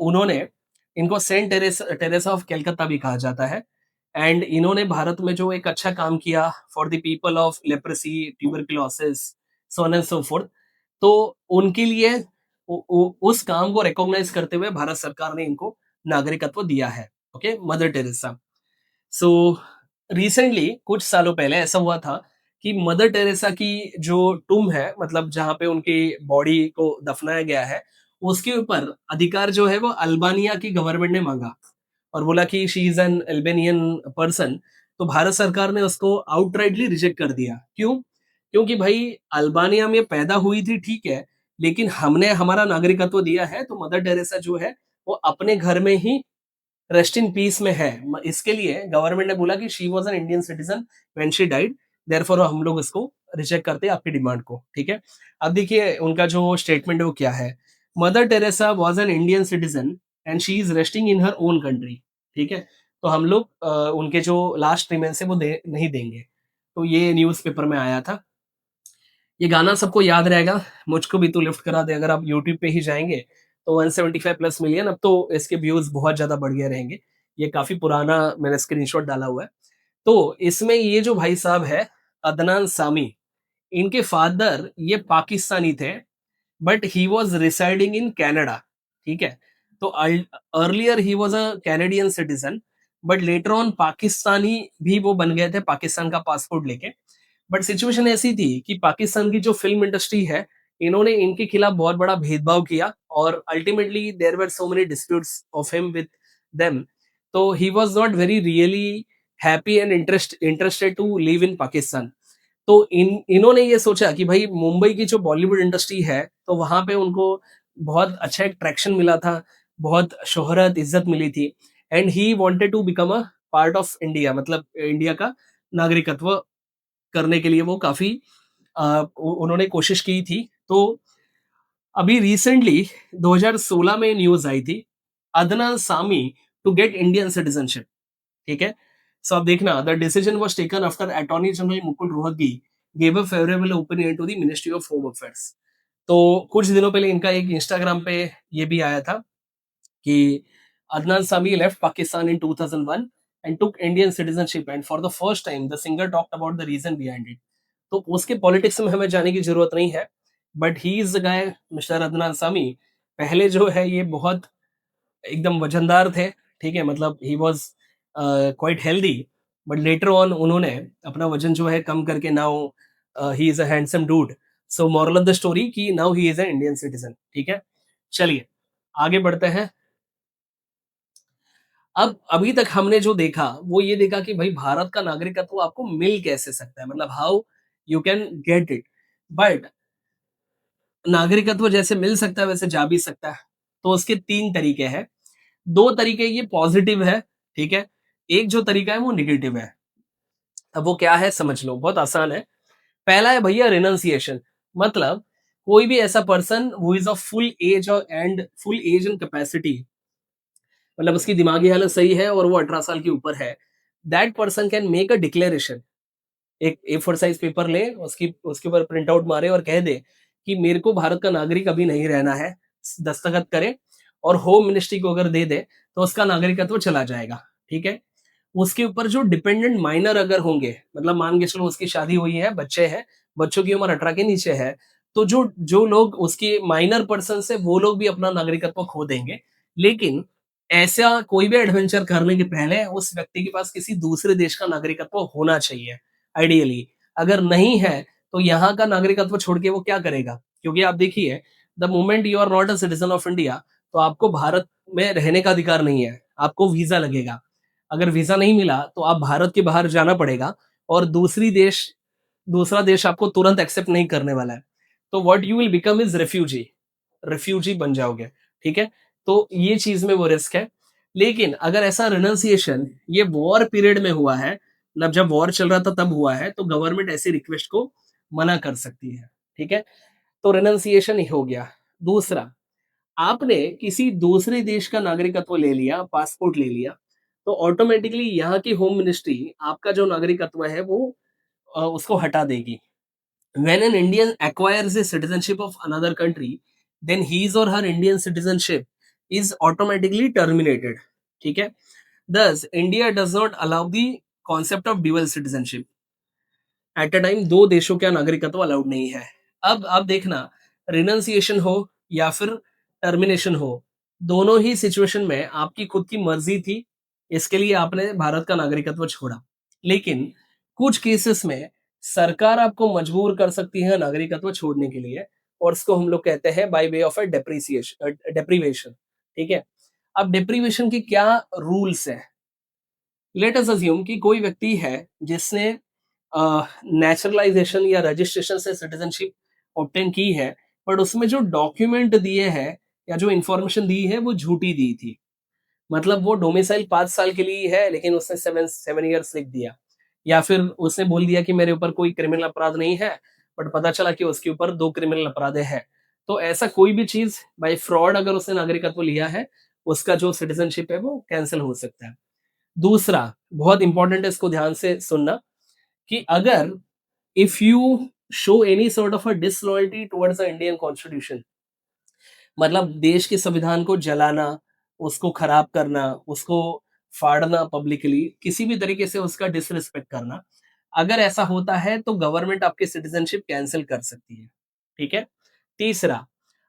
उन्होंने इनको Saint Teresa of Calcutta भी कहा जाता है and इन्होंने भारत में जो एक अच्छा काम किया for the people of leprosy tuberculosis so on and so fourth तो उनके लिए उस काम को रिकॉग्नाइज करते हुए भारत सरकार ने इनको नागरिकत्व दिया है okay mother Teresa so recently कुछ सालों पहले ऐसा हुआ था कि मदर टेरेसा की जो टूम है मतलब जहाँ पे उनकी बॉडी को दफनाया गया है उसके ऊपर अधिकार जो है वो अल्बानिया की गवर्नमेंट ने मांगा और बोला कि she is N Albanian person तो भारत सरकार ने उसको आउटराइटली रिजेक्ट कर दिया क्यों क्योंकि भाई अल्बानिया में पैदा हुई थी ठीक है लेकिन हमने हमारा नागरिकत्व दिया है तो मदर टेरेसा जो है वो अपने घर में ही रेस्ट इन पीस में है इसके लिए गवर्नमेंट ने बोला कि she was an Indian citizen when she died therefore हम लोग इसको रिजेक्ट करते हैं आपकी डिमांड को ठीक है अब देखिए उनका जो स्टेटमेंट है वो क्या है mother Teresa was an Indian citizen and she is resting in her own country ठीक है तो हम लोग उनके जो लास्ट रिमेन्स है वो नहीं देंगे तो ये न्यूज पेपर में आया था ये गाना सबको याद रहेगा मुझको भी तू लिफ्ट करा दे अगर आप यूट्यूब पे ही जाएंगे तो 175 प्लस मिलियन अब तो इसके व्यूज बहुत ज्यादा बढ़ गए रहेंगे ये काफी पुराना मैंने स्क्रीनशॉट डाला हुआ है तो इसमें ये जो भाई साहब है अदनान सामी इनके फादर ये पाकिस्तानी थे but he was residing in Canada ठीक है तो earlier he was a Canadian citizen but later on Pakistani भी वो बन गए थे पाकिस्तान का पासपोर्ट लेके बट सिचुएशन ऐसी थी कि पाकिस्तान की जो फिल्म इंडस्ट्री है इन्होंने इनके खिलाफ बहुत बड़ा भेदभाव किया और ultimately there were so many disputes of him with them तो he was not very really happy and interested to live in Pakistan तो इन्होंने ये सोचा कि भाई मुंबई की जो बॉलीवुड इंडस्ट्री है तो वहां पे उनको बहुत अच्छा एक ट्रैक्शन मिला था बहुत शोहरत इज्जत मिली थी and he wanted to become a part of India मतलब इंडिया का नागरिकत्व करने के लिए वो काफी उन्होंने कोशिश की थी तो अभी रिसेंटली 2016 में न्यूज आई थी Adnan Sami to get Indian citizenship ठीक है सो अब देखना the decision was taken after attorney general Mukul Rohatgi gave a favourable opinion to the ministry of home affairs तो कुछ दिनों पहले इनका एक इंस्टाग्राम पे ये भी आया था कि Adnan Sami left Pakistan in 2001 and took Indian citizenship and for the first time the singer talked about the reason behind it. तो उसके पॉलिटिक्स में हमें जाने की जरूरत नहीं है but he is the guy mister Adnan Sami पहले जो है ये बहुत एकदम वजनदार थे ठीक है मतलब he was quite healthy but later on उन्होंने अपना वजन जो है कम करके now he is a handsome dude so moral of the story कि now he is a Indian citizen ठीक है चलिए आगे बढ़ते हैं अब अभी तक हमने जो देखा वो ये देखा कि भाई भारत का नागरिकत्व आपको मिल कैसे सकता है मतलब how you can get it but नागरिकत्व जैसे मिल सकता है वैसे जा भी सकता है तो उसके तीन तरीके हैं दो तरीके ये पॉजिटिव है ठीक है एक जो तरीका है वो निगेटिव है अब वो क्या है समझ लो बहुत आसान है पहला है भैया रिनाउंसिएशन मतलब कोई भी ऐसा person who is of full age or and full age and capacity मतलब उसकी दिमागी हालत सही है और वो 18 साल के ऊपर है that person can make a declaration एक A4 साइज पेपर ले उसकी उसके ऊपर प्रिंट आउट मारे और कह दे कि मेरे को भारत का नागरिक अभी नहीं रहना है दस्तखत करे और होम मिनिस्ट्री को अगर दे दे तो उसका नागरिकत्व चला जाएगा ठीक है उसके ऊपर जो डिपेंडेंट माइनर अगर होंगे मतलब मान के चलो उसकी शादी हुई है बच्चे हैं बच्चों की उम्र 18 के नीचे है तो जो जो लोग उसके माइनर पर्सन है वो लोग भी अपना नागरिकत्व खो देंगे लेकिन ऐसा कोई भी एडवेंचर करने के पहले उस व्यक्ति के पास किसी दूसरे देश का नागरिकत्व होना चाहिए आइडियली अगर नहीं है तो यहाँ का नागरिकत्व छोड़ के वो क्या करेगा क्योंकि आप देखिए the moment you are not a citizen of India तो आपको भारत में रहने का अधिकार नहीं है आपको वीजा लगेगा अगर वीजा नहीं मिला तो आप भारत के बाहर जाना पड़ेगा और दूसरा देश आपको तुरंत एक्सेप्ट नहीं करने वाला है तो what you will become is refugee refugee बन जाओगे ठीक है तो ये चीज में वो रिस्क है लेकिन अगर ऐसा रिनाउंसिएशन ये वॉर पीरियड में हुआ है मतलब जब वॉर चल रहा था तब हुआ है तो गवर्नमेंट ऐसी रिक्वेस्ट को मना कर सकती है ठीक है तो रिनाउंसिएशन ही हो गया दूसरा आपने किसी दूसरे देश का नागरिकत्व ले लिया पासपोर्ट ले लिया तो ऑटोमेटिकली यहाँ की होम मिनिस्ट्री आपका जो नागरिकत्व है वो उसको हटा देगी। When an Indian acquires the citizenship of another country, then his or her Indian citizenship is automatically terminated. ठीक है? Thus, India does not allow the concept of dual citizenship. Eight a time दो देशों का नागरिकत्व allowed नहीं है। अब देखना, रिनंसिएशन हो या फिर टर्मिनेशन हो, दोनों ही सिचुएशन में आपकी खुद की मर्जी थी, इसके लिए आपने भारत का नागरिकत्व छोड़ा। लेकिन कुछ केसेस में सरकार आपको मजबूर कर सकती है नागरिकत्व छोड़ने के लिए, और इसको हम लोग कहते हैं by way of a deprivation. ठीक है? अब डेप्रीवेशन की क्या रूल्स है? लेट अस अज्यूम कि कोई व्यक्ति है जिसने नेचुरलाइजेशन या रजिस्ट्रेशन से सिटीजनशिप ऑब्टेन की है, बट उसमें जो डॉक्यूमेंट दिए हैं या जो इंफॉर्मेशन दी है वो झूठी दी थी। मतलब वो डोमिसाइल 5 साल के लिए है, लेकिन उसने 7 ईयर्स लिख दिया, या फिर उसने बोल दिया कि मेरे ऊपर कोई क्रिमिनल अपराध नहीं है, बट पता चला कि उसके ऊपर 2 क्रिमिनल अपराध है। तो ऐसा कोई भी चीज बाय फ्रॉड अगर उसने नागरिकत्व लिया है, उसका जो सिटीजनशिप है वो कैंसिल हो सकता है। दूसरा, बहुत इंपॉर्टेंट है, इसको ध्यान से सुनना, कि अगर if you show any sort of a disloyalty towards the Indian constitution, मतलब देश के संविधान को जलाना, उसको खराब करना, उसको फाड़ना पब्लिकली, किसी भी तरीके से उसका डिसरिस्पेक्ट करना, अगर ऐसा होता है तो गवर्नमेंट आपकी सिटीजनशिप कैंसिल कर सकती है। ठीक है? तीसरा,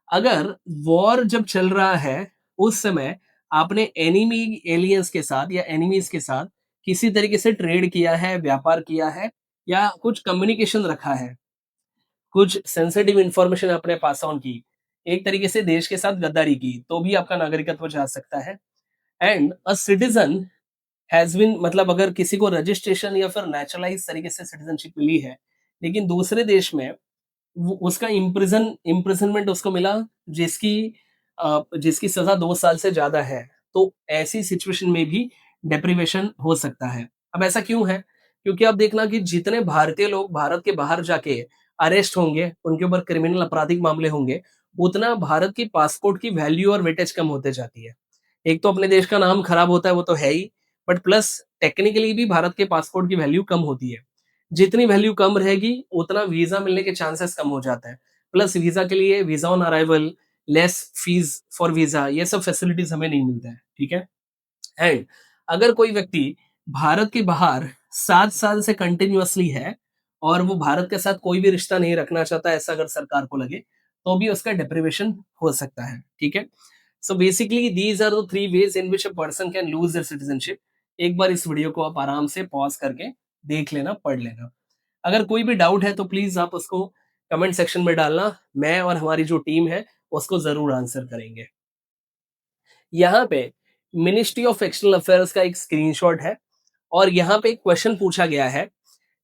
अगर वॉर जब चल रहा है, उस समय आपने एनिमी एलियंस के साथ या एनिमीज के साथ किसी तरीके से ट्रेड किया है, व्यापार किया है, या कुछ कम्युनिकेशन रखा है, कुछ सेंसिटिव इंफॉर्मेशन आपने पास ऑन की, एक तरीके से देश के साथ गद्दारी की, तो भी आपका नागरिकत्व जा सकता है। And a citizen has been, मतलब अगर किसी को रजिस्ट्रेशन या फिर नेचुरलाइज तरीके से सिटीजनशिप मिली है, लेकिन दूसरे देश में उसका इम्प्रिजनमेंट उसको मिला, जिसकी जिसकी सजा 2 साल से ज्यादा है, तो ऐसी सिचुएशन में भी डेप्रिवेशन हो सकता है। अब ऐसा क्यों है? क्योंकि आप देखना कि जितने भारतीय लोग भारत के बाहर जाके अरेस्ट होंगे, उनके ऊपर क्रिमिनल आपराधिक मामले होंगे, उतना भारत की पासपोर्ट की वैल्यू और वेटेज कम होते जाती है। एक तो अपने देश का नाम खराब होता है, वो तो है ही, बट प्लस टेक्निकली भी भारत के पासपोर्ट की वैल्यू कम होती है। जितनी वैल्यू कम रहेगी, उतना वीजा मिलने के चांसेस कम हो जाता है। प्लस वीजा के लिए visa on arrival, less fees for visa, ये सब फैसिलिटीज हमें नहीं मिलता है। ठीक है? एंड अगर कोई व्यक्ति भारत के बाहर 7 साल से कंटिन्यूअसली है, और वो भारत के साथ कोई भी रिश्ता नहीं रखना चाहता, ऐसा अगर सरकार को लगे, तो भी उसका डेप्रिवेशन हो सकता है। ठीक है? So basically these are the three ways in which a person can lose their citizenship. एक बार इस वीडियो को आप आराम से पॉज करके देख लेना, पढ़ लेना। अगर कोई भी डाउट है तो प्लीज आप उसको कमेंट सेक्शन में डालना, मैं और हमारी जो टीम है उसको जरूर आंसर करेंगे। यहाँ पे मिनिस्ट्री ऑफ एक्सटर्नल अफेयर्स का एक स्क्रीनशॉट है, और यहाँ पे एक क्वेश्चन पूछा गया है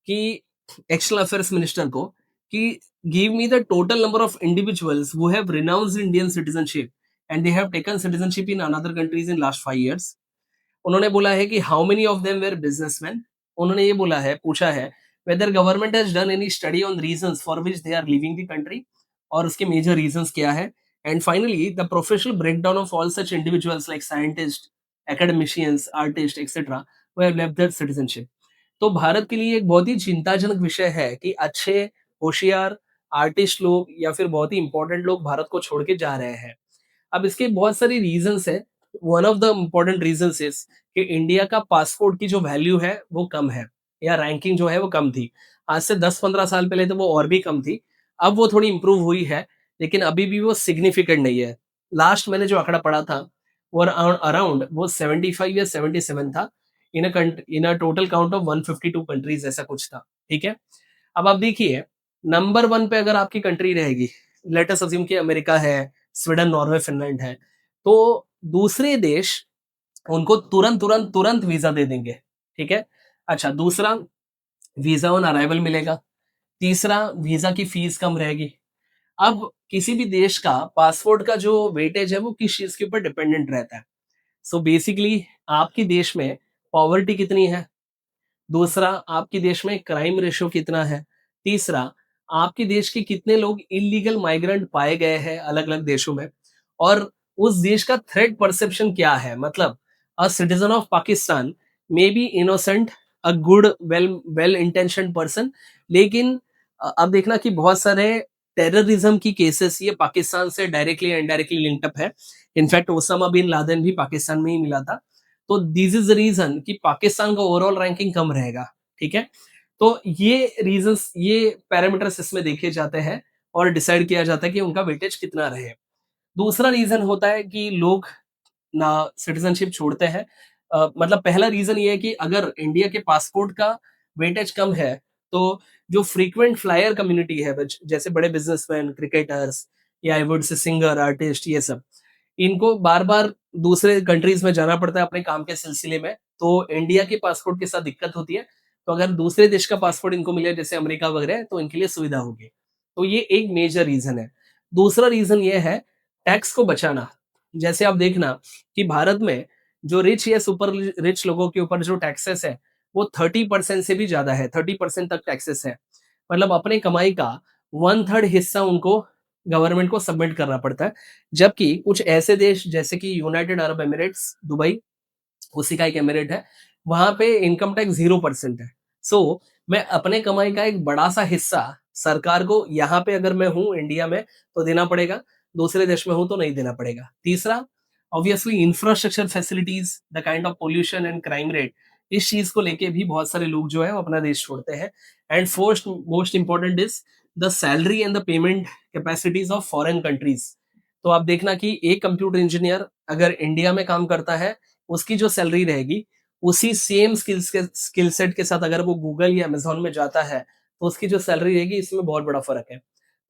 कि एक्सटर्नल अफेयर्स मिनिस्टर को, कि give me the total number of individuals who have renounced Indian citizenship and they have taken citizenship in another countries in last 5 years। उन्होंने बोला है कि how many of them were businessman. उन्होंने ये बोला है, पूछा है, whether government has done any study on reasons for which they are leaving the country, और उसके मेजर रीजंस क्या है। And finally the professional breakdown of all such individuals like scientist, academicians, artist etcetera who have left their citizenship. तो भारत के लिए एक बहुत ही चिंताजनक विषय है कि अच्छे, होशियार आर्टिस्ट लोग या फिर बहुत ही इंपॉर्टेंट लोग भारत को छोड़ के जा रहे हैं। अब इसके बहुत सारी रीजंस है। One of the important reasons is कि इंडिया का पासपोर्ट की जो वैल्यू है वो कम है, या रैंकिंग जो है वो कम थी। आज से 10-15 साल पहले तो वो और भी कम थी। अब वो थोड़ी इंप्रूव हुई है, लेकिन अभी भी वो सिग्निफिकेंट नहीं है। लास्ट मैंने जो आंकड़ा पढ़ा था, वो अराउंड वो 75 या 77 था, in a total count of 152 countries, ऐसा कुछ था। ठीक है? अब आप देखिए, नंबर 1 पे अगर आपकी कंट्री रहेगी, लेट अस अज्यूम कि अमेरिका है, स्वीडन, नॉर्वे, फिनलैंड है, तो दूसरे देश उनको तुरंत तुरंत तुरंत वीजा दे देंगे। ठीक है? अच्छा, दूसरा, वीजा ऑन अराइवल मिलेगा। तीसरा, वीजा की फीस कम रहेगी। अब किसी भी देश का पासपोर्ट का जो वेटेज है वो किस चीज के ऊपर डिपेंडेंट रहता है। सो बेसिकली आपके देश में पॉवर्टी कितनी है, दूसरा आपके देश में क्राइम रेशियो कितना है, तीसरा आपके देश के कितने लोग इलीगल माइग्रेंट पाए गए हैं अलग अलग देशों में, और उस देश का थ्रेट परसेप्शन क्या है। मतलब a citizen of Pakistan may be innocent, a good well well intentioned person, लेकिन अब देखना कि बहुत सारे टेररिज्म की केसेस ये पाकिस्तान से डायरेक्टली या इनडायरेक्टली लिंक्ड अप है। इनफैक्ट ओसामा बिन लादेन भी पाकिस्तान में ही मिला था। तो दिस इज द रीजन कि पाकिस्तान का ओवरऑल रैंकिंग कम रहेगा। ठीक है, तो ये रीजंस, ये पैरामीटर्स इसमें देखे जाते हैं और डिसाइड किया जाता है कि उनका वेटेज कितना रहे। दूसरा रीजन होता है कि लोग ना सिटीजनशिप छोड़ते हैं। मतलब पहला रीजन ये है कि अगर इंडिया के पासपोर्ट का वेटेज कम है, तो जो फ्रीक्वेंट फ्लायर कम्युनिटी है, जैसे बड़े बिजनेसमैन, क्रिकेटर्स, या I would say singer, artist, ये सब, इनको बार बार दूसरे कंट्रीज में जाना पड़ता है अपने काम के सिलसिले में, तो इंडिया के पासपोर्ट के साथ दिक्कत होती है। तो अगर दूसरे देश का पासपोर्ट इनको मिले, जैसे अमेरिका वगैरह, तो इनके लिए सुविधा होगी। तो ये एक मेजर रीजन है। दूसरा रीजन ये है टैक्स को बचाना। जैसे आप देखना कि भारत में जो रिच या सुपर रिच लोगों के ऊपर जो टैक्सेस है, वो 30% से भी ज्यादा है, 30% तक टैक्सेस है। मतलब अपने कमाई का 1/3 हिस्सा उनको गवर्नमेंट को सबमिट करना पड़ता है। जबकि कुछ ऐसे देश जैसे कि यूनाइटेड अरब एमिरेट्स, दुबई, उसी का एक एमिरेट है, वहां पे इनकम टैक्स 0% है। सो मैं अपने कमाई का एक बड़ा सा हिस्सा सरकार को, यहाँ पे अगर मैं हूँ इंडिया में, तो देना पड़ेगा, दूसरे देश में हूँ तो नहीं देना पड़ेगा। तीसरा, obviously infrastructure facilities, the kind of pollution and crime rate, इस चीज को लेके भी बहुत सारे लोग जो है वो अपना देश छोड़ते हैं। And fourth most important is the salary and the payment capacities of foreign countries. तो आप देखना कि एक कंप्यूटर इंजीनियर अगर इंडिया में काम करता है, उसकी जो सैलरी रहेगी, उसी सेम स्किल सेट के साथ अगर वो गूगल या अमेज़न में जाता है, तो उसकी जो सैलरी रहेगी, इसमें बहुत बड़ा फ़र्क है।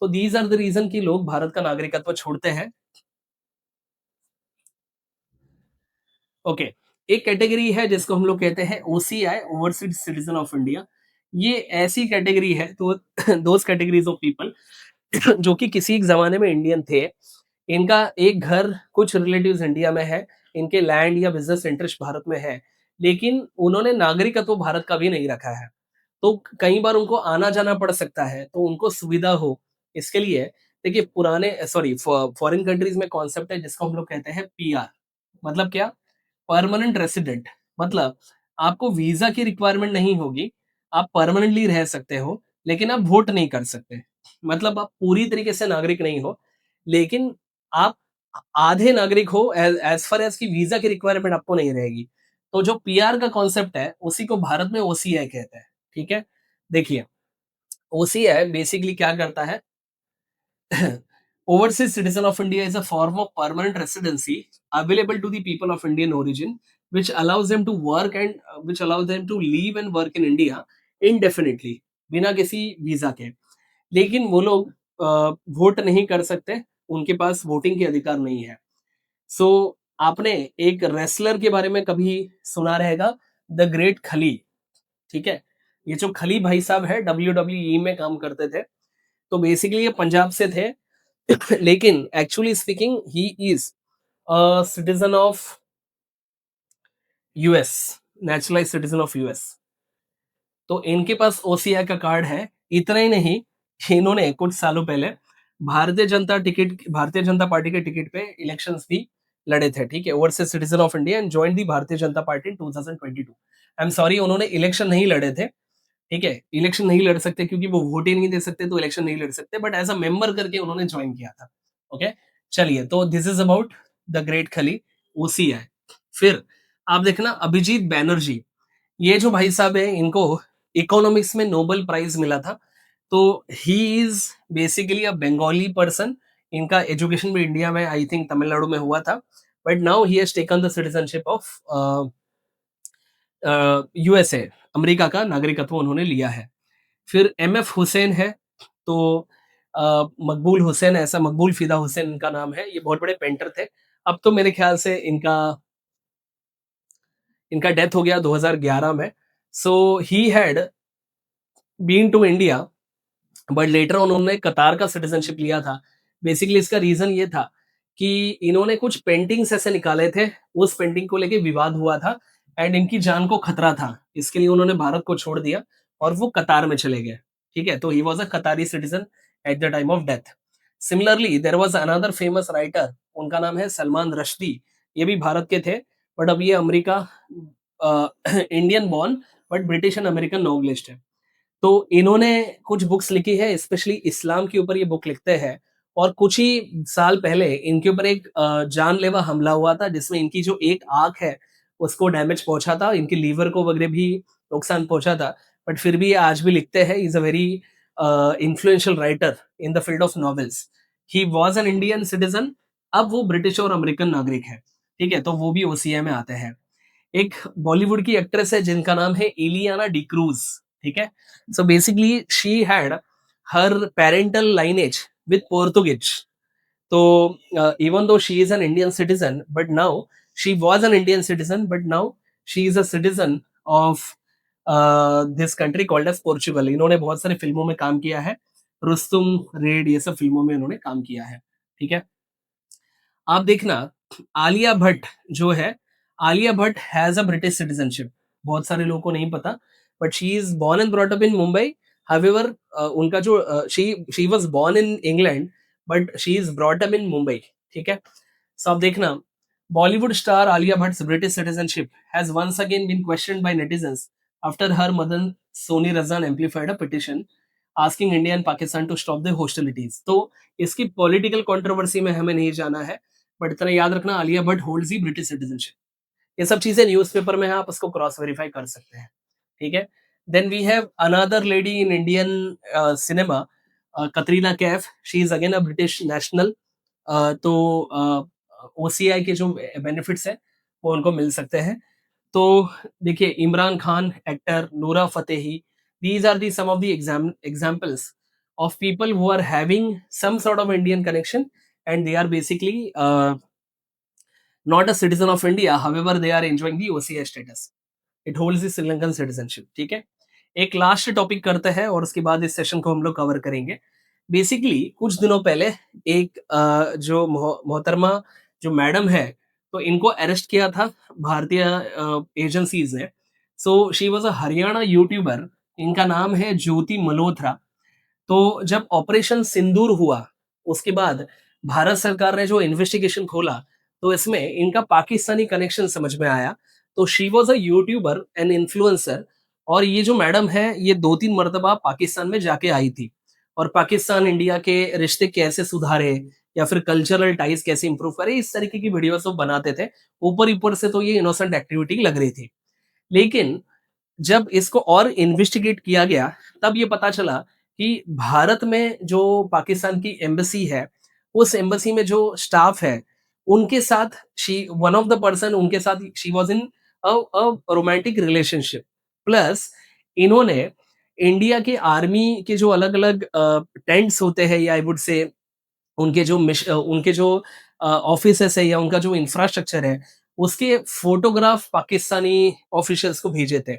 तो दीज़ आर द रीज़न कि लोग भारत का नागरिकत्व छोड़ते हैं। ओके, एक कैटेगरी है जिसको हम लोग कहते हैं OCI, overseas citizen of India. ये ऐसी कैटेगरी है, तो दोज़ कैटेगरीज़ ऑफ पीपल जो कि किसी एक ज़माने में इंडियन थे। इनका एक घर, कुछ रिलेटिव्स इंडिया में है, इनके लैंड या बिज़नेस इंटरेस्ट भारत में है, लेकिन उन्होंने नागरिकत्व भारत का भी नहीं रखा है। तो कई बार उनको आना-जाना पड़ सकता है, तो उनको सुविधा हो, इसके लिए देखिए पुराने सॉरी फॉरेन कंट्रीज़ में कॉन्सेप्ट है जिसको हम लोग कहते हैं पीआर। मतलब क्या? Permanent resident. मतलब आपको वीज़ा की रिक्वायरमेंट नहीं होगी, आप परमानेंटली रह सकते हो, लेकिन आप वोट नहीं कर सकते। मतलब आप पूरी तरीके से नागरिक नहीं हो, लेकिन आप आधे नागरिक हो, एज़ फार एज़ कि वीज़ा की रिक्वायरमेंट आपको नहीं रहेगी। तो जो पीआर का कॉन्सेप्ट है, उसी को भारत में ओसीआई कहते हैं। ठीक है? देखिए, ओसीआई बेसिकली क्या करता है, overseas citizen of India is a form of permanent residency available to the people of Indian origin, which allows them to work and which allows them to live and work in India indefinitely, बिना किसी visa के। लेकिन वो लोग vote नहीं कर सकते, उनके पास वोटिंग के अधिकार नहीं है। सो आपने एक रेसलर के बारे में कभी सुना रहेगा, द ग्रेट खली। ठीक है, ये जो खली भाई साहब है, WWE में काम करते थे। तो बेसिकली ये पंजाब से थे, लेकिन actually speaking he is a citizen of US, neutralise citizen of US. तो इनके पास ओसीआई का कार्ड है। इतना ही नहीं, इन्होंने कुछ सालों पहले भारतीय जनता पार्टी के टिकट पे इलेक्शंस भी लड़े थे। ठीक है, overseas citizen of India and join the Bharatiya Janata party in 2022। I am sorry, उन्होंने इलेक्शन नहीं लड़े थे। ठीक है, इलेक्शन नहीं लड़ सकते क्योंकि वो वोट ही नहीं दे सकते, तो इलेक्शन नहीं लड़ सकते, बट एज अ मेंबर करके उन्होंने ज्वाइन किया था। ओके, चलिए, तो this is about the great खली, ओसीआई। फिर आप देखना अभिजीत बैनर्जी, ये जो भाई साहब है, इनको इकोनॉमिक्स में नोबेल प्राइज मिला था। तो he is basically a Bengali person. इनका एजुकेशन भी इंडिया में, आई थिंक तमिलनाडु में हुआ था, but now he has taken the citizenship of USA, America का नागरिकत्व उन्होंने लिया है। फिर एमएफ हुसैन है, तो मकबूल हुसैन, ऐसा मकबूल फिदा हुसैन इनका नाम है। ये बहुत बड़े पेंटर थे। अब तो मेरे ख्याल से इनका इनका डेथ हो गया 2011 में। So he had been to India, but later उन्होंने कतार का सिटीजनशिप लिया था। बेसिकली इसका रीजन ये था कि इन्होंने कुछ पेंटिंग्स ऐसे निकाले थे, उस पेंटिंग को लेके विवाद हुआ था एंड इनकी जान को खतरा था, इसके लिए उन्होंने भारत को छोड़ दिया और वो कतार में चले गए। ठीक है, तो he was a Katari citizen eight the time of death. Similarly there was another famous writer, उनका नाम है सलमान रश्दी। ये भी भारत के थे, बट अब ये America Indian born but British and American novelist है। तो इन्होंने कुछ बुक्स लिखी है, स्पेशली इस्लाम के ऊपर ये बुक लिखते हैं। और कुछ ही साल पहले इनके ऊपर एक जानलेवा हमला हुआ था, जिसमें इनकी जो एक आंख है उसको डैमेज पहुंचा था, इनके लीवर को वगैरह भी नुकसान पहुंचा था। बट फिर भी ये आज भी लिखते हैं। Is a very influential writer in the field of novels. He was an Indian citizen. अब वो ब्रिटिश और अमेरिकन नागरिक है। ठीक है, तो वो भी ओसीआई में आते हैं। एक बॉलीवुड की एक्ट्रेस है जिनका नाम है इलियाना डिक्रूज। ठीक है, so basically she had her parental lineage with Portuguese. तो even though she is an Indian citizen but now she was an Indian citizen but now she is a citizen of this country called as Portugal. इन्होंने बहुत सारी फिल्मों में काम किया है। Rustam, red, ये सब फिल्मों में इन्होंने काम किया है। ठीक है, आप देखना, आलिया भट्ट जो है, Alia Bhatt has a British citizenship. बहुत सारे लोगों को नहीं पता, but she is born and brought up in Mumbai. However उनका जो she was born in England but she is brought up in Mumbai. ठीक है, सो आप देखना, Bollywood star Alia Bhatt's British citizenship has once again been questioned by netizens after her mother Soni Razdan amplified a petition asking India and Pakistan to stop the hostilities. तो इसकी political controversy में हमें नहीं जाना है, बट इतना याद रखना, आलिया भट्ट होल्ड्स दी ब्रिटिश सिटीजनशिप। ये सब चीजें न्यूज़पेपर में है, आप उसको क्रॉस वेरीफाई कर सकते हैं। ठीक है, then we have another lady in Indian cinema, Katrina Kaif. She is again a British national. तो ओसीआई के जो बेनिफिट्स है वो उनको मिल सकते हैं। तो देखिए, इमरान खान एक्टर, नूरा Fatehi, these are the some of the examples of people who are having some sort of Indian connection, and they are basically not a citizen of India, however they are enjoying the OCI status. It holds the Sri Lankan citizenship. ठीक है, एक last topic करते हैं और उसके बाद इस session को हम लोग कवर करेंगे। बेसिकली कुछ दिनों पहले एक जो मोहतरमा जो मैडम है, तो इनको अरेस्ट किया था भारतीय एजेंसीज ने। So she was a Haryana YouTuber. इनका नाम है ज्योति मल्होत्रा। तो जब ऑपरेशन सिंदूर हुआ, उसके बाद भारत सरकार ने जो इन्वेस्टिगेशन खोला, तो इसमें इनका पाकिस्तानी कनेक्शन समझ में आया। तो she was a YouTuber and influencer. और ये जो मैडम है, ये 2-3 मर्तबा पाकिस्तान में जाके आई थी, और पाकिस्तान इंडिया के रिश्ते कैसे सुधारे या फिर कल्चरल टाइज कैसे इंप्रूव करे, इस तरीके की वीडियोस वो बनाते थे। ऊपर ऊपर से तो ये इनोसेंट एक्टिविटी लग रही थी, लेकिन जब इसको और इन्वेस्टिगेट किया गया, तब ये पता चला कि भारत में जो पाकिस्तान की एम्बेसी है, उस एम्बेसी में जो स्टाफ है, उनके साथ she one of the person, उनके साथ she was in a romantic relationship. Plus इन्होंने इंडिया के आर्मी के जो अलग-अलग टेंट्स होते हैं, या आई वुड से उनके जो ऑफिसेस है या उनका जो इंफ्रास्ट्रक्चर है, उसके फोटोग्राफ पाकिस्तानी ऑफिशियल्स को भेजे थे।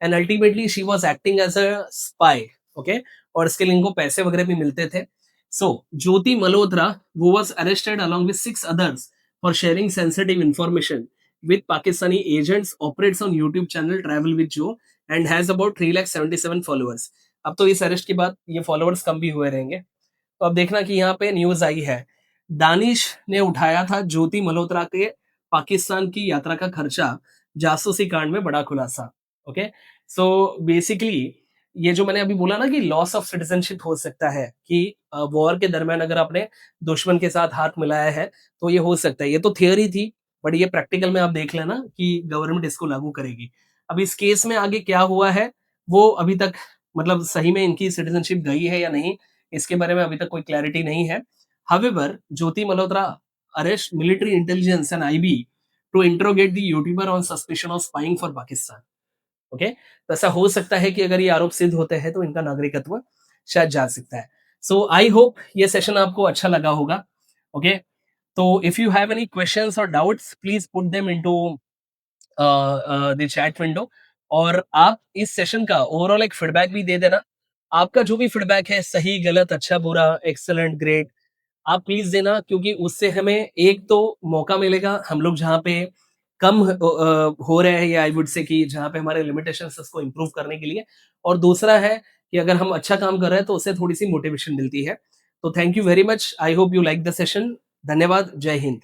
And ultimately she was acting as a spy. Okay, और इसके लिए इनको पैसे वगैरह भी मिलते थे। सो ज्योति मल्होत्रा, वो was arrested along with 6 others for sharing sensitive information with Pakistani agents, operates on YouTube channel Travel with Joe and has about 3,77,000 followers। अब तो इस अरेस्ट के बाद ये फॉलोअर्स कम भी हुए रहेंगे। तो अब देखना कि यहाँ पे न्यूज आई है, दानिश ने उठाया था ज्योति मल्होत्रा के पाकिस्तान की यात्रा का खर्चा, जासूसी कांड में बड़ा खुलासा। ओके, सो बेसिकली ये जो मैंने अभी बोला ना कि लॉस ऑफ सिटीजनशिप हो सकता है, कि वॉर के दरमियान अगर आपने दुश्मन के साथ हाथ मिलाया है, तो ये हो सकता है। ये तो थियोरी थी, बट ये प्रैक्टिकल में आप देख लेना कि गवर्नमेंट इसको लागू करेगी। अब इस केस में आगे क्या हुआ है, वो अभी तक, मतलब सही में इनकी सिटीजनशिप गई है या नहीं, इसके बारे में अभी तक कोई क्लैरिटी नहीं है। However, Jyoti Malhotra arrest military intelligence and IB to interrogate the YouTuber on suspicion of spying for Pakistan. Okay, तो ऐसा हो सकता है कि अगर ये आरोप सिद्ध होते हैं तो इनका नागरिकत्व शायद जा सकता है। सो आई होप ये सेशन आपको अच्छा लगा होगा। ओके, तो if you have any questions or doubts, please put them into the chat window. और आप इस सेशन का ओवरऑल एक फीडबैक भी दे देना। आपका जो भी फीडबैक है, सही गलत, अच्छा बुरा, एक्सेलेंट, ग्रेट, आप प्लीज देना, क्योंकि उससे हमें एक तो मौका मिलेगा, हम लोग जहाँ पे कम हो रहे हैं, या आई वुड से कि जहाँ पे हमारे लिमिटेशंस उसको इम्प्रूव करने के लिए। और दूसरा है कि अगर हम अच्छा काम कर रहे हैं तो उससे थोड़ी सी मोटिवेशन मिलती है। तो thank you very much, I hope you like the session. धन्यवाद, जय हिंद।